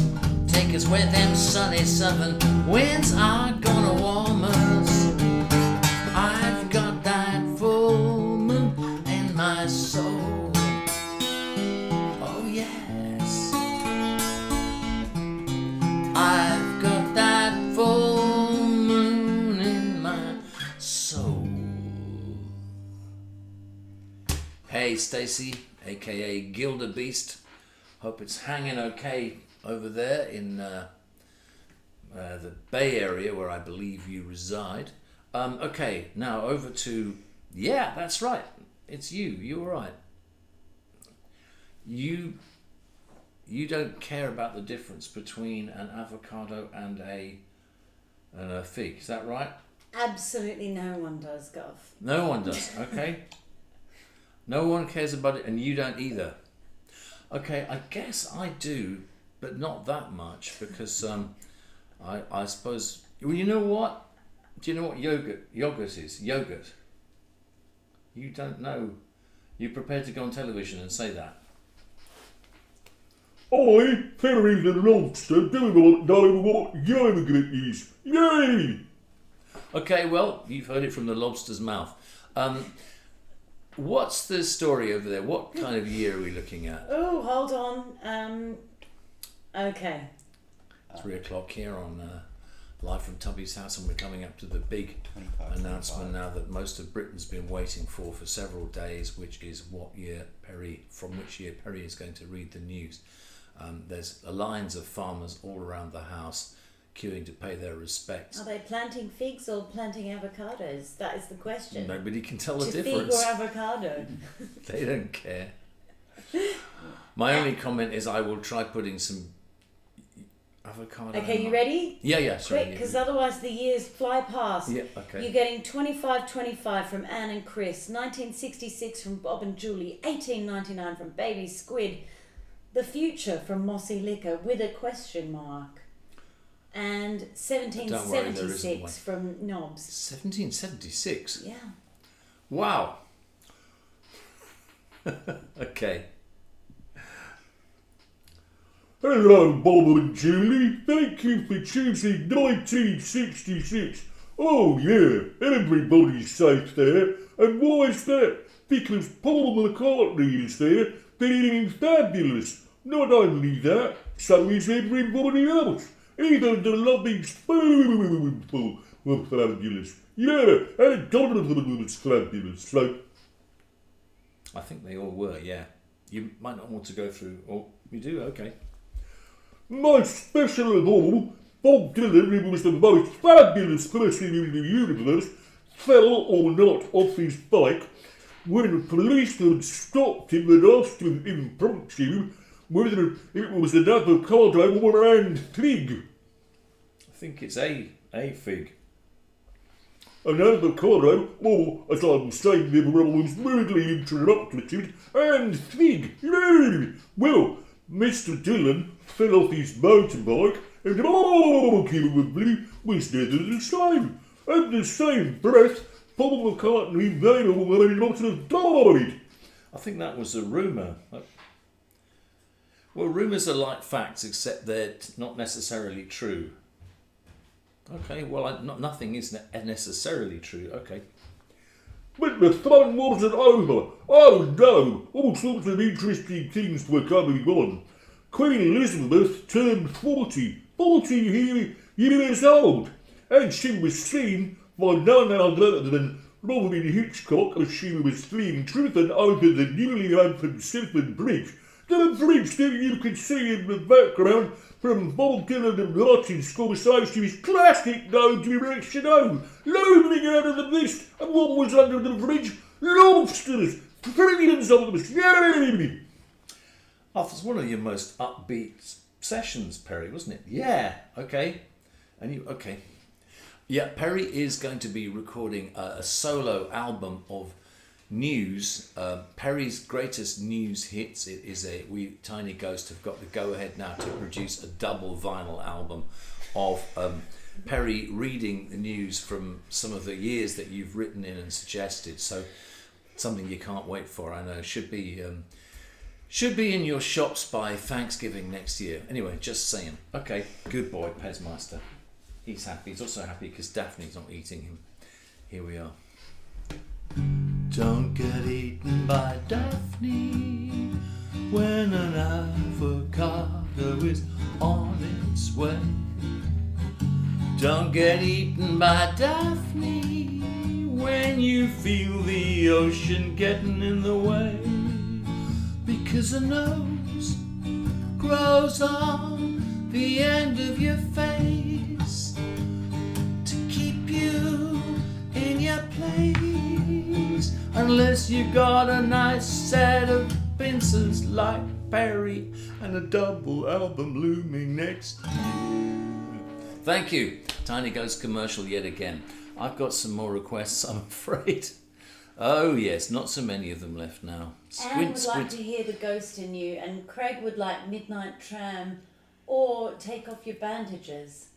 take us where them sunny southern winds are gonna warm us. I've got that full moon in my soul. I've got that full moon in my soul. Hey Stacey, aka Gilda Beast. Hope it's hanging okay over there in the Bay Area where I believe you reside. Okay, now over to, yeah, that's right. It's you. You're right. You don't care about the difference between an avocado and a fig, is that right? Absolutely no one does, Gov. No one does, okay. No one cares about it, and you don't either. Okay, I guess I do, but not that much, because I suppose, well, you know what? Do you know what yogurt is? Yogurt. You don't know. You're prepared to go on television and say that. I, Perry the Lobster, don't know what yogurt is. Yay! Okay, well, you've heard it from the lobster's mouth. What's the story over there? What kind of year are we looking at? Oh, hold on. Okay. 3 o'clock here on live from Tubby's house, and we're coming up to the big announcement now that most of Britain's been waiting for several days, which is which year Perry is going to read the news. There's lines of farmers all around the house queuing to pay their respects. Are they planting figs or planting avocados? That is the question. Nobody can tell the To difference. fig or avocado? They don't care. My only comment is I will try putting some avocado. Okay, you ready? Yeah, sorry. Quick, because otherwise the years fly past. Yeah, okay. You're getting 25-25 from Anne and Chris, 1966 from Bob and Julie, 1899 from Baby Squid, The Future from Mossy Liquor with a question mark, and 1776 from Knobs. 1776? Yeah. Wow. Okay. Hello, Bob and Julie. Thank you for choosing 1966. Oh yeah, everybody's safe there. And why is that? Because Paul McCartney is there, feeling fabulous. Not only that, so is everybody else. Even the loving spoonful were fabulous. Yeah, and Donovan was fabulous. So, I think they all were, yeah. You might not want to go through... Oh, you do? Okay. most special of all, Bob Dylan, who was the most fabulous person in the universe, fell or not off his bike when a policeman stopped him and asked him impromptu whether it was an avocado or an fig. I think it's a fig. An avocado, or as I was saying, there was rudely interrupted, and fig. Yay! Well, Mr. Dylan fell off his motorbike, and arguably was never the same. At the same breath, Paul McCartney may or may not have died. I think that was a rumour. Well, rumours are like facts, except they're not necessarily true. Okay, well, nothing is necessarily true. Okay. But the fun wasn't over. Oh no, all sorts of interesting things were coming on. Queen Elizabeth turned 40 years old, and she was seen by none other than Robyn Hitchcock as she was being driven over the newly opened Severn Bridge. The bridge that you can see in the background from Bob Dylan and Martin Scorsese's classic No Direction Home. Looming out of the mist, and what was under the bridge? Lobsters! Trillions of them! Yay! Oh, it was one of your most upbeat sessions, Perry, wasn't it? Yeah, okay. Okay. Yeah, Perry is going to be recording a solo album of news. Perry's greatest news hits. It is we Tiny Ghost have got the go ahead now to produce a double vinyl album of Perry reading the news from some of the years that you've written in and suggested. So something you can't wait for. I know should be in your shops by Thanksgiving next year. Anyway, just saying. Okay, good boy, Pezmeister. He's happy. He's also happy because Daphne's not eating him. Here we are. Don't get eaten by Daphne when an avocado is on its way. Don't get eaten by Daphne when you feel the ocean getting in the way. Because a nose grows on the end of your face to keep you in your place. Unless you got a nice set of pincers like Perry and a double album looming next to you. Thank you. Tiny Ghost commercial yet again. I've got some more requests, I'm afraid. Oh yes, not so many of them left now. Anne would like to hear The Ghost in You, and Craig would like Midnight Tram or Take Off Your Bandages.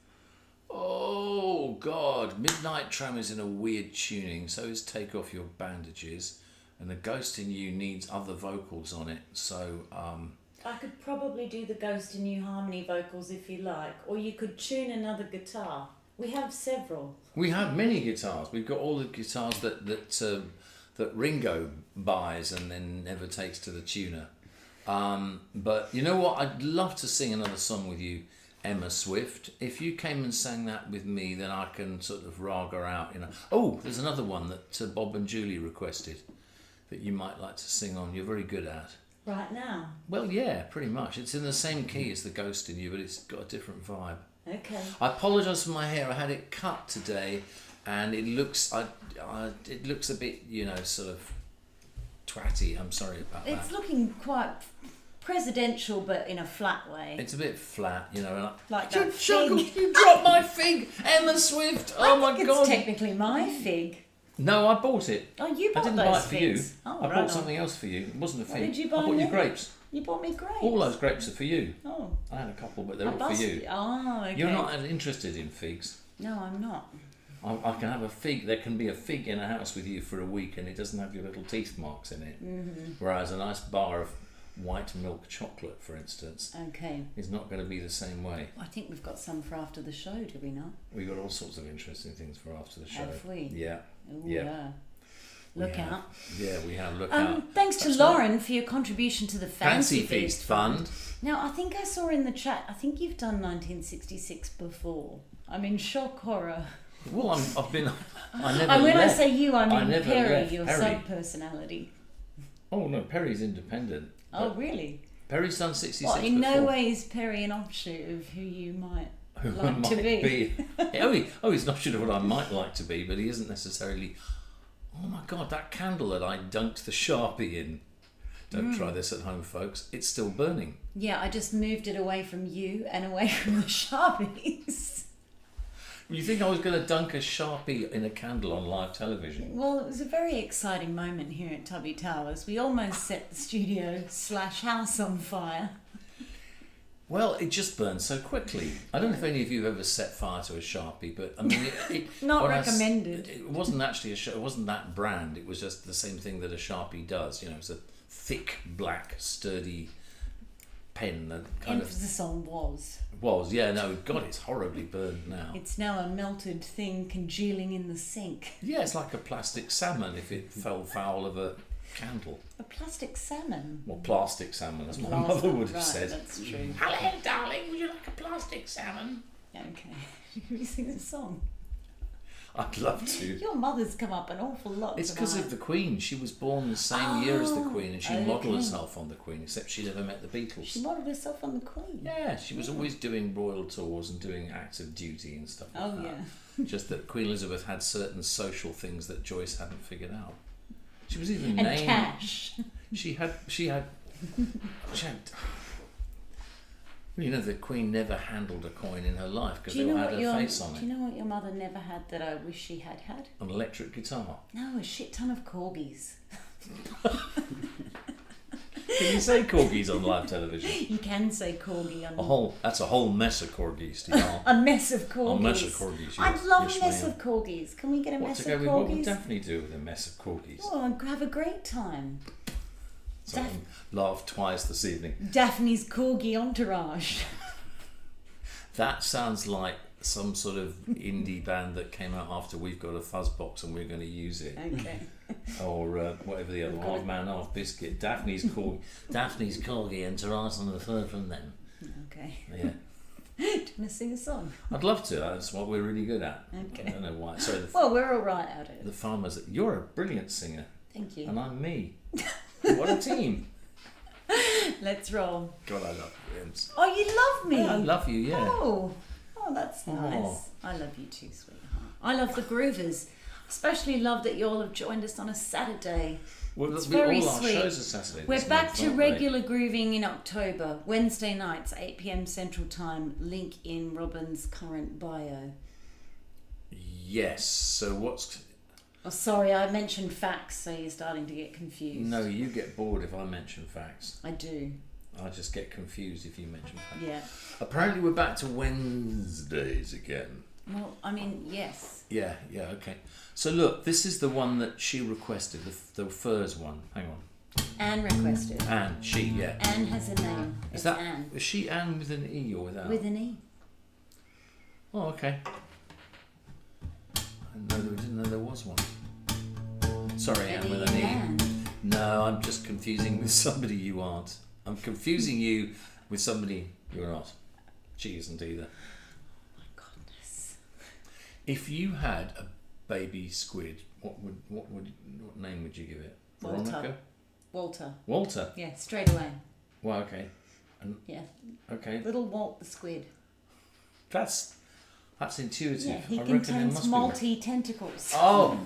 Oh God, Midnight Tram is in a weird tuning, so is Take Off Your Bandages, and The Ghost in You needs other vocals on it, so I could probably do The Ghost in You harmony vocals if you like, or you could tune another guitar. We have several. We have many guitars. We've got all the guitars that Ringo buys and then never takes to the tuner. But you know what? I'd love to sing another song with you, Emma Swift. If you came and sang that with me, then I can sort of raga out, you know. Oh, there's another one that Bob and Julie requested that you might like to sing on. You're very good at. Right now? Well, yeah, pretty much. It's in the same key as The Ghost in You, but it's got a different vibe. Okay. I apologise for my hair. I had it cut today, and it looks it looks a bit, sort of twatty. I'm sorry about that. It's looking quite presidential, but in a flat way. It's a bit flat, And like that fig. You dropped my fig, Emma Swift. Oh my God! It's technically my fig. No, I bought it. Oh, you bought I didn't those buy it for figs. you. Oh, I right bought on. something else for you. It wasn't a fig. What did you buy? I bought you me? grapes. You bought me grapes. All those grapes are for you. Oh. I had a couple, but they're all for you. Oh, okay. You're not interested in figs. No, I'm not. I can have a fig. There can be a fig in a house with you for a week, and it doesn't have your little teeth marks in it. Mm-hmm. Whereas a nice bar of white milk chocolate, for instance, is not going to be the same way. I think we've got some for after the show, do we not? We've got all sorts of interesting things for after the show. Have we? Yeah. Ooh, yeah. Look out. Yeah, we have. Look out. Thanks to Lauren for your contribution to the Fancy Feast Fund. Now, I think I saw in the chat, I think you've done 1966 before. I'm in shock horror. Well, I've been. I never. And when left. I say you, I mean Perry, left your Perry. sub-personality. Oh no, Perry's independent. Oh, really? Perry's done 66 well, in before. no way is Perry an offshoot of who you might like to be. He's not sure of what I might like to be, but he isn't necessarily. Oh my God, that candle that I dunked the Sharpie in. Don't try this at home, folks. It's still burning. Yeah, I just moved it away from you and away from the Sharpies. You think I was going to dunk a Sharpie in a candle on live television? Well, it was a very exciting moment here at Tubby Towers. We almost set the studio/house on fire. Well, it just burned so quickly. I don't know if any of you have ever set fire to a Sharpie, but I mean, not recommended. It wasn't actually it wasn't that brand. It was just the same thing that a Sharpie does. It's a thick, black, sturdy pen that kind Emphasis on was. Yeah, no, God, it's horribly burned now. It's now a melted thing congealing in the sink. Yeah, it's like a plastic salmon if it fell foul of a candle. A plastic salmon? Well, plastic salmon, as my mother would have said. That's true. Hello, darling, would you like a plastic salmon? Okay. Can you sing a song? I'd love to. Your mother's come up an awful lot. It's because of the Queen. She was born the same year as the Queen, and she modelled herself on the Queen, except she never met the Beatles. She modelled herself on the Queen? Yeah, she was always doing royal tours and doing acts of duty and stuff like that. Yeah. Just that Queen Elizabeth had certain social things that Joyce hadn't figured out. She was even and named... cash. She had... Well, the Queen never handled a coin in her life because they all had her face on it. Do you know what your mother never had that I wish she had had? An electric guitar. No, a shit ton of corgis. Can you say corgis on live television? You can say corgi on... That's a whole mess of corgis, Dion. A mess of corgis. A mess of corgis. I'd love a mess of corgis. Can we get a mess of corgis? What would Daphne do with a mess of corgis? Oh, I'd have a great time. Someone laughed twice this evening. Daphne's corgi entourage. That sounds like some sort of indie band that came out after We've Got a Fuzzbox and we're going to use it. Okay. Or whatever the other, Half Man, Half Biscuit. Daphne's corgi entourage on the third from them. Okay. Yeah. Do you want to sing a song? I'd love to. That's what we're really good at. Okay. I don't know why. Sorry, well, we're all right at it. The Farmers. You're a brilliant singer. Thank you. And I'm me. What a team. Let's roll. God, I love you, Ems. Oh, you love me? I love you, yeah. Oh, that's nice. I love you too, sweetheart. I love the Groovers. Especially love that you all have joined us on a Saturday. Well, it's very all our sweet. shows are Saturday. We're back to regular grooving in October. Wednesday nights, 8 p.m. Central Time. Link in Robyn's current bio. Yes. So what's... Oh, sorry, I mentioned facts, so you're starting to get confused. No, you get bored if I mention facts. I do. I just get confused if you mention facts. Yeah. Apparently we're back to Wednesdays again. Well, I mean, yes. Yeah, okay. So look, this is the one that she requested, the Furs one. Hang on. Anne requested. Anne, yeah. Anne has a name. Is Anne. Is she Anne with an E or without? With an E. Oh, okay. I didn't know there was one. Sorry, Anne with an E. Anne. No, I'm just confusing with somebody you aren't. I'm confusing you with somebody you're not. She isn't either. Oh my goodness. If you had a baby squid, what name would you give it? Veronica? Walter. Yeah, straight away. Well, okay. Yeah. Okay. Little Walt the squid. That's intuitive. Yeah, he I reckon it contains must be multi-tentacles. Oh,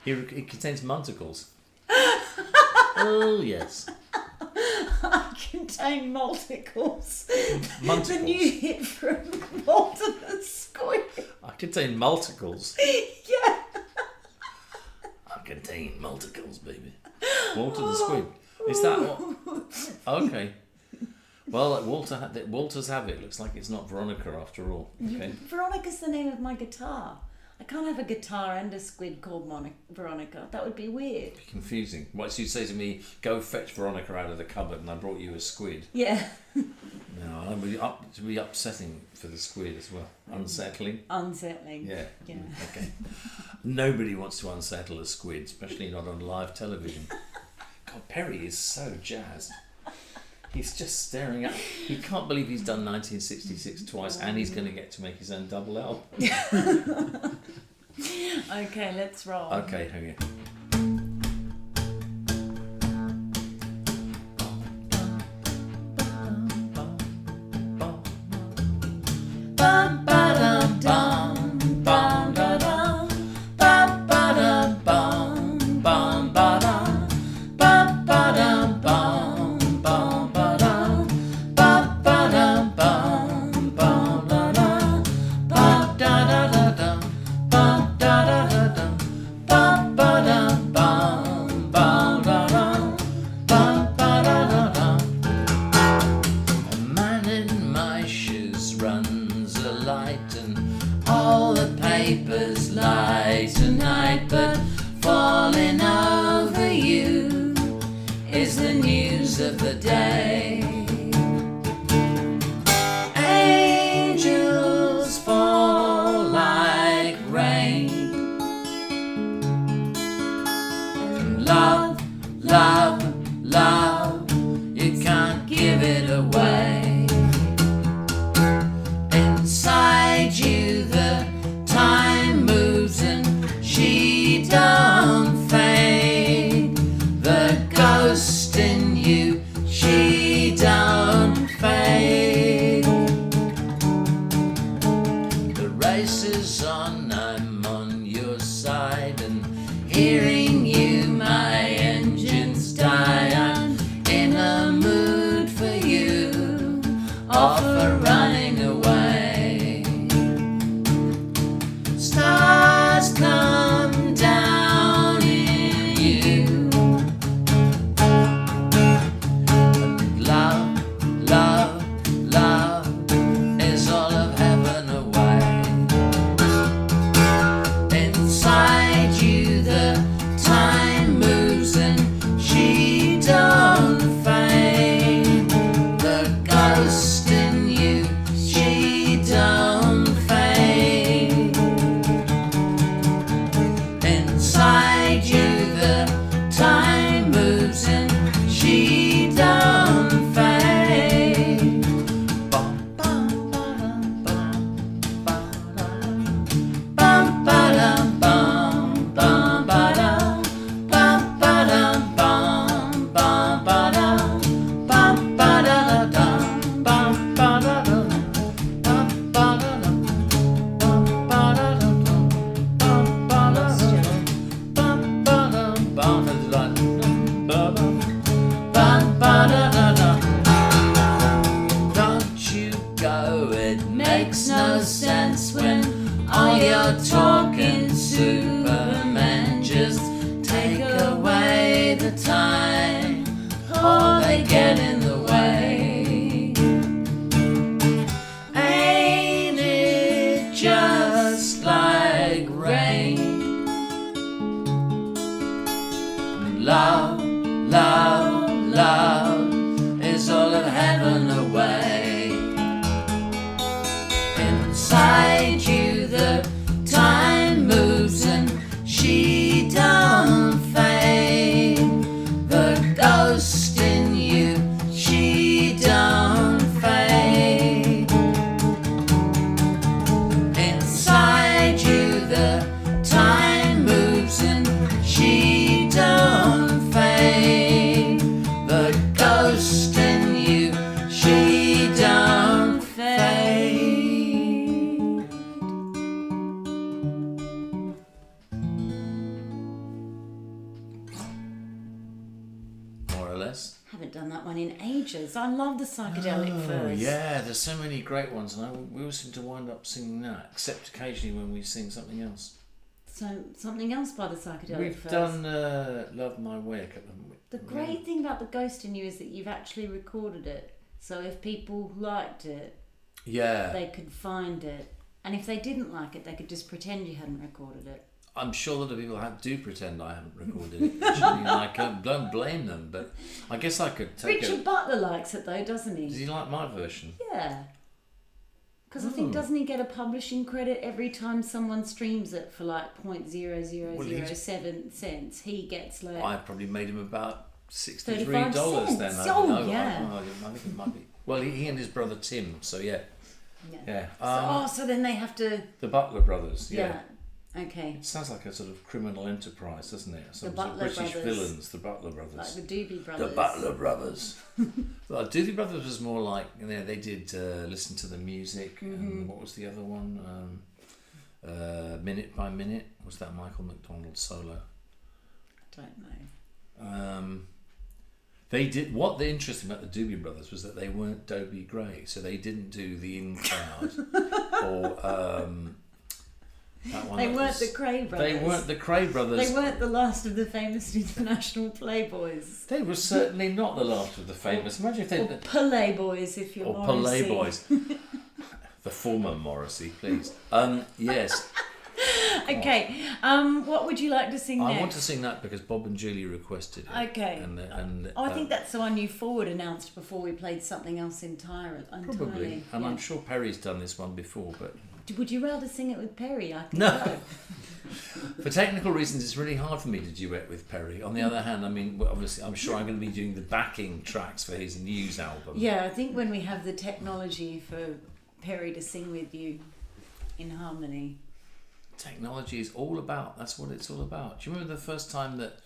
it contains munticles. Oh yes. I contain multicles. Munticles. The new hit from Walter the Squid. I contain multicles. Yeah. I contain multicles, baby. Walter the Squid. Is that what? Okay. Well, Walter's have it. Looks like it's not Veronica after all. Okay. Veronica's the name of my guitar. I can't have a guitar and a squid called Veronica. That would be weird. Confusing. Once you say to me, go fetch Veronica out of the cupboard, and I brought you a squid. Yeah. No, it would be upsetting for the squid as well. Unsettling. Unsettling. Yeah. Yeah. Okay. Nobody wants to unsettle a squid, especially not on live television. God, Perry is so jazzed. He's just staring at. He can't believe he's done 1966 twice, and he's going to get to make his own double album. Okay, let's roll. Okay, hang on. less. Haven't done that one in ages. I love the psychedelic first. Yeah, there's so many great ones, and we all seem to wind up singing that, except occasionally when we sing something else. So something else by the psychedelic We've first. done Love My Way a couple of weeks. The great thing about the Ghost in You is that you've actually recorded it. So if people liked it, they could find it. And if they didn't like it, they could just pretend you hadn't recorded it. I'm sure that the people do pretend I haven't recorded it. And I don't blame them, but I guess I could take Richard Butler likes it though, doesn't he? Does he like my version? Yeah. Because I think, doesn't he get a publishing credit every time someone streams it for like 0.0007 cents? He gets like... I probably made him about $63 $35 then. I think it might be. Well, he and his brother Tim, so yeah. So then they have to... The Butler brothers, yeah. Okay. It sounds like a sort of criminal enterprise, doesn't it? Some The Butler British brothers. Villains, the Butler brothers. Like the Doobie Brothers. The Butler brothers. Well, Doobie Brothers was more like, they did Listen to the Music, and what was the other one? Minute by Minute. Was that Michael McDonald's solo? I don't know. They did. What the interesting about the Doobie Brothers was that they weren't Dobie Gray, so they didn't do the In Crowd or that one. They weren't the Cray Brothers. They weren't the Cray Brothers. They weren't the last of the famous international playboys. They were certainly not the last of the famous. Imagine if they or Playboys, if you're Morrissey. Playboys. The former Morrissey, please. Yes. Okay, what would you like to sing next? I want to sing that because Bob and Julie requested it. Okay. I think that's the one you forward announced before we played something else entirely. Probably. And I'm sure Perry's done this one before, but... Would you rather sing it with Perry? I can No. go. For technical reasons, it's really hard for me to duet with Perry. On the other hand, I mean, obviously, I'm sure I'm going to be doing the backing tracks for his News album. Yeah, I think when we have the technology for Perry to sing with you in harmony... Technology is all about, that's what it's all about. Do you remember the first time that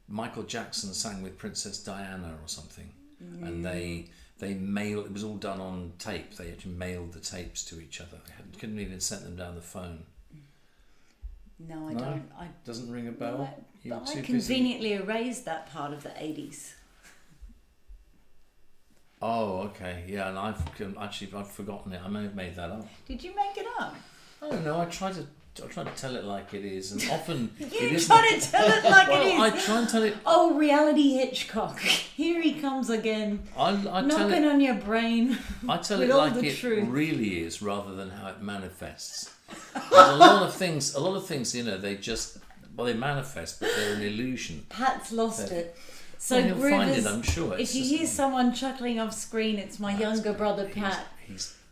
Michael Jackson sang with Princess Diana or something? And they mailed, it was all done on tape. They actually mailed the tapes to each other. They couldn't even send them down the phone. No, I don't. Doesn't ring a bell? I conveniently erased that part of the 80s. Oh, okay. Yeah, and I've forgotten it. I may have made that up. Did you make it up? I don't know. I try to tell it like it is, and often You it isn't. try to tell it like Well, it is. I try and tell it. Oh, reality Hitchcock. Here he comes again. I tell knocking it. on your brain. I tell with it all like the it truth. really is, rather than how it manifests. There's a lot of things, they manifest, but they're an illusion. Pat's lost it. So Well, he'll find Groovers, it, I'm sure. If you hear someone chuckling off screen, it's my younger brother Pat,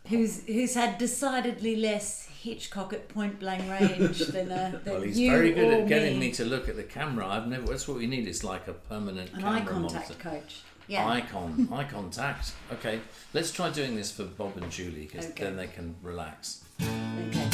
who's had decidedly less Hitchcock at point blank range than well, he's you very good or at getting me to look at the camera. That's what we need. It's like a permanent an camera eye contact monitor. coach. Yeah. Eye contact. Okay, let's try doing this for Bob and Julie, because then they can relax. Okay.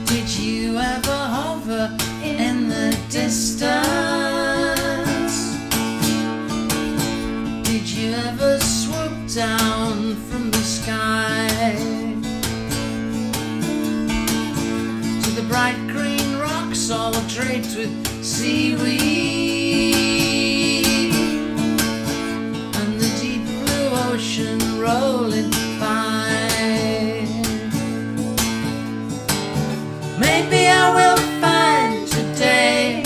Did you ever hover in the distance? Did you ever swoop down from the sky to the bright green rocks all draped with seaweed and the deep blue ocean rolling by? Maybe I will find today,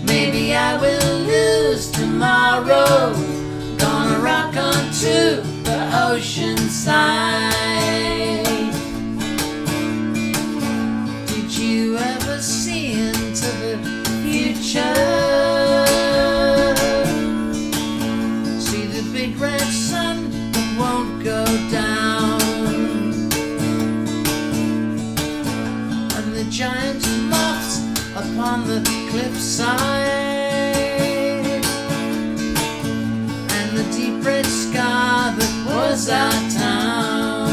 maybe I will lose tomorrow. Gonna rock onto the Oceanside. Did you ever see into the future? See the big red sun that won't go down, giant moths upon the cliffside, and the deep red scar that was our town.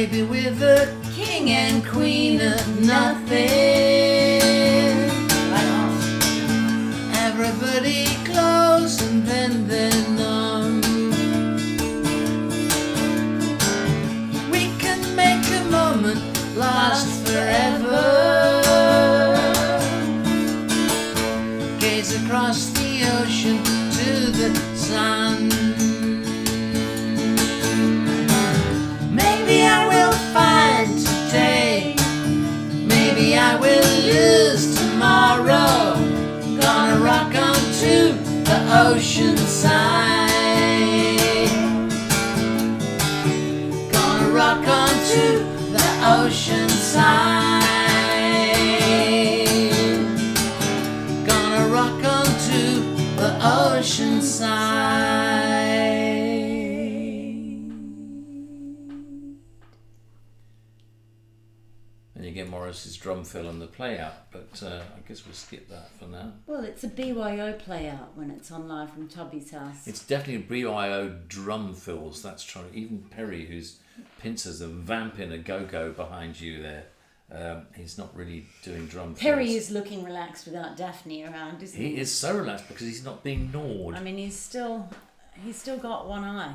maybe we're the king and queen of nothing. Everybody close and then they're numb. We can make a moment last forever. Gaze across the ocean to the sun. Maybe I will find today, maybe I will lose tomorrow. Gonna rock on to the ocean side. Gonna rock on to the ocean side. Gonna rock on to the ocean side. And you get Morris's drum fill on the play out, but I guess we'll skip that for now. Well, it's a BYO play out when it's on live from Tubby's house. It's definitely BYO drum fills, that's true. Even Perry, whose pincers are vamping a go-go behind you there, he's not really doing drum fills. Perry is looking relaxed without Daphne around, isn't he? He is so relaxed because he's not being gnawed. I mean, he's still got one eye,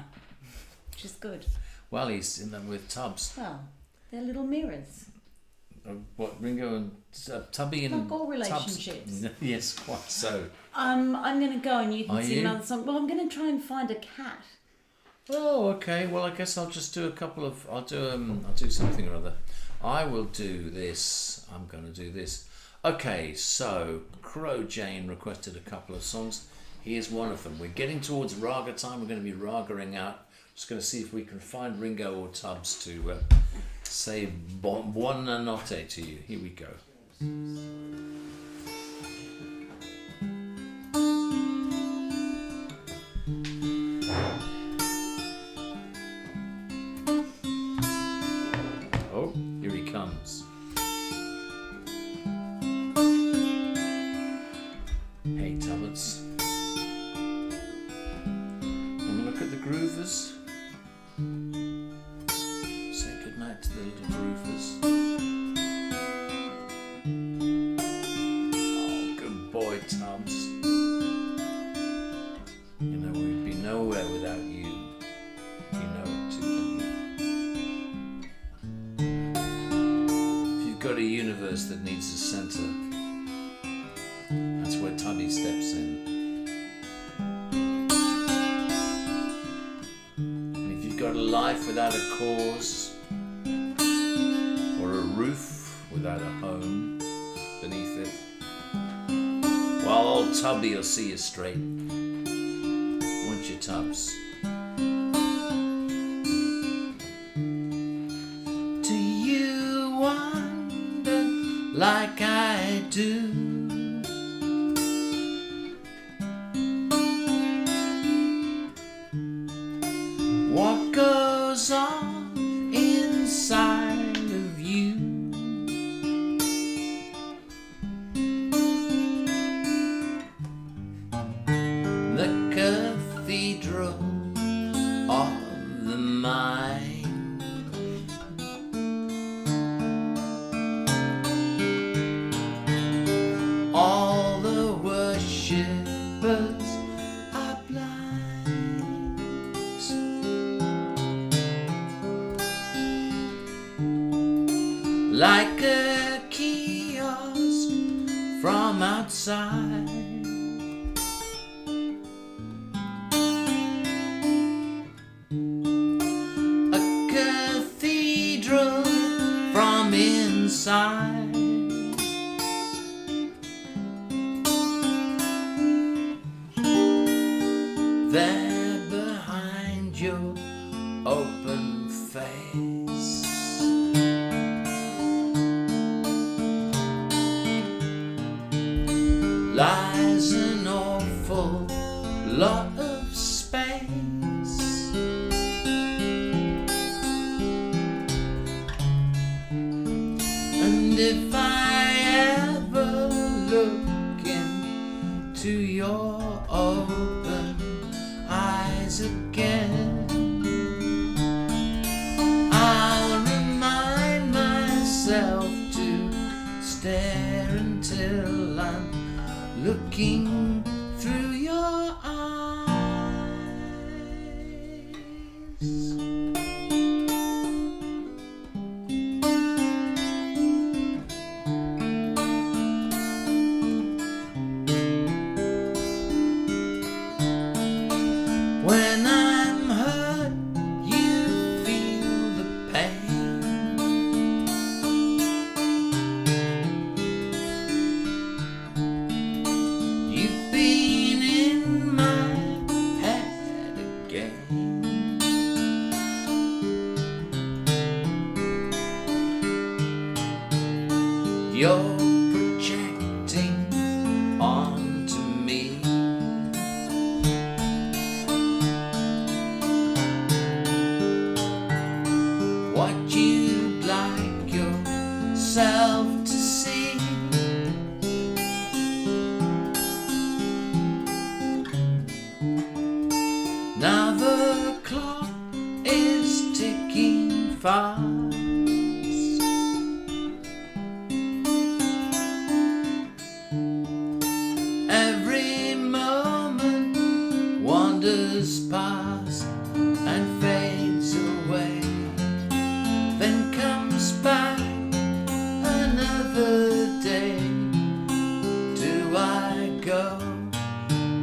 which is good. Well, he's in them with Tubbs. Well, they're little mirrors. What, Ringo and Tubby and Like all relationships. Tubbs? Yes, quite so. I'm going to go and you can Are sing you? another song. Well, I'm going to try and find a cat. Oh, okay. Well, I guess I'll just do a couple of. I'll do something or other. I will do this. I'm going to do this. Okay. So Crow Jane requested a couple of songs. Here's one of them. We're getting towards raga time. We're going to be ragaing out. Just going to see if we can find Ringo or Tubbs to say buona notte to you. Here we go. Oh, here he comes. Hey, Tubbs. Want to look at the groovers? Say goodnight to the little groovers. Oh, good boy, Tubbs. You know, we'd be nowhere without you. You know it too, don't you? If you've got a universe that needs a centre, that's where Tubby steps in. And if you've got a life without a cause, or a roof without a home beneath it, well, old Tubby will see you straight. Won't you, Tubbs? Do you wonder like I do? What goes on inside of you? The cathedral of the mind. All the worshippers are blind. Like a kiosk from outside. A cathedral from inside. There behind your open face lies an awful lot of space. And if I ever look into your open eyes again, I'll remember looking through your eyes. When I'm hurt, you feel the pain. You've been in my head again. You're projecting onto me. What you'd like yourself to see. Now the clock is ticking fast. Every moment wanders past and fades away, then comes back another day. Do I go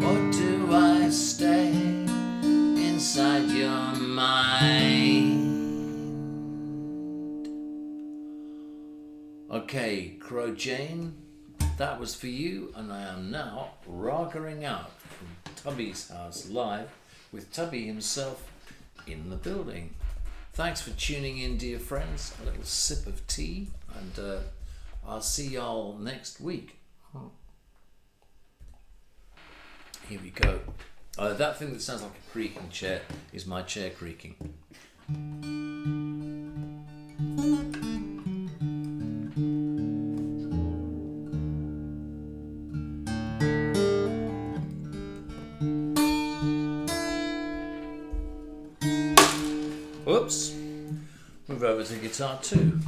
or do I stay inside your mind? Okay, Crow Jane, that was for you, and I am now roggering out from Tubby's house live with Tubby himself in the building. Thanks for tuning in, dear friends. A little sip of tea, and I'll see y'all next week. Here we go. That thing that sounds like a creaking chair is my chair creaking. Whoops. Move over to guitar 2.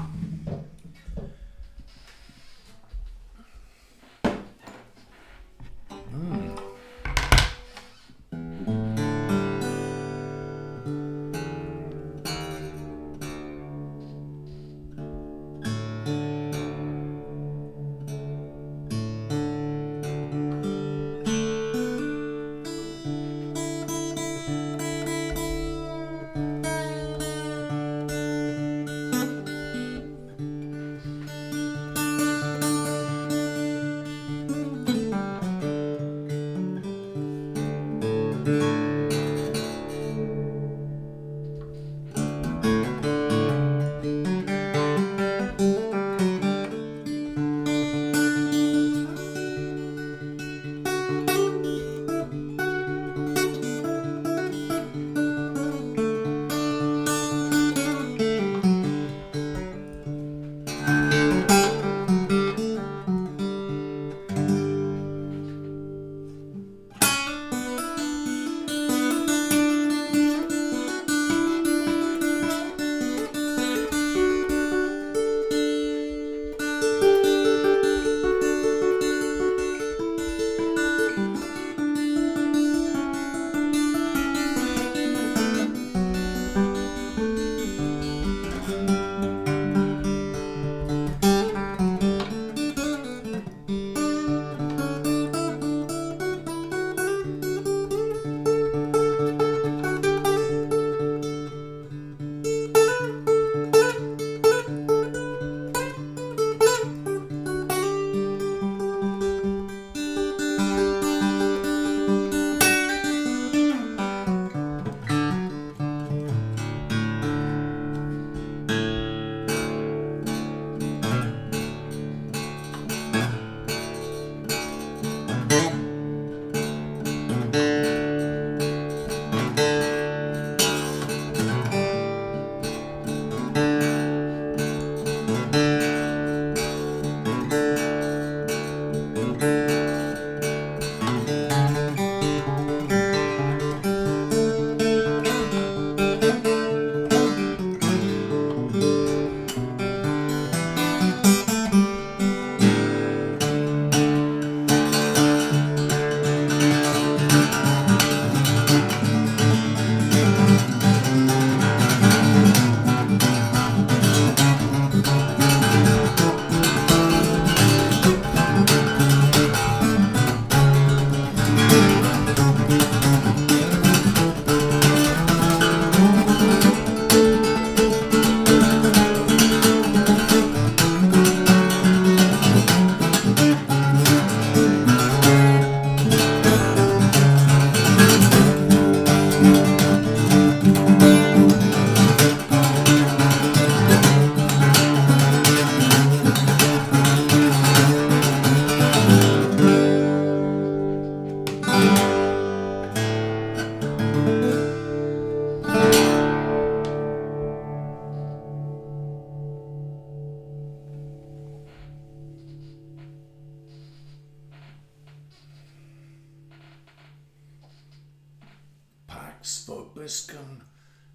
Vobiscum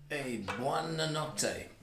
e buonanotte.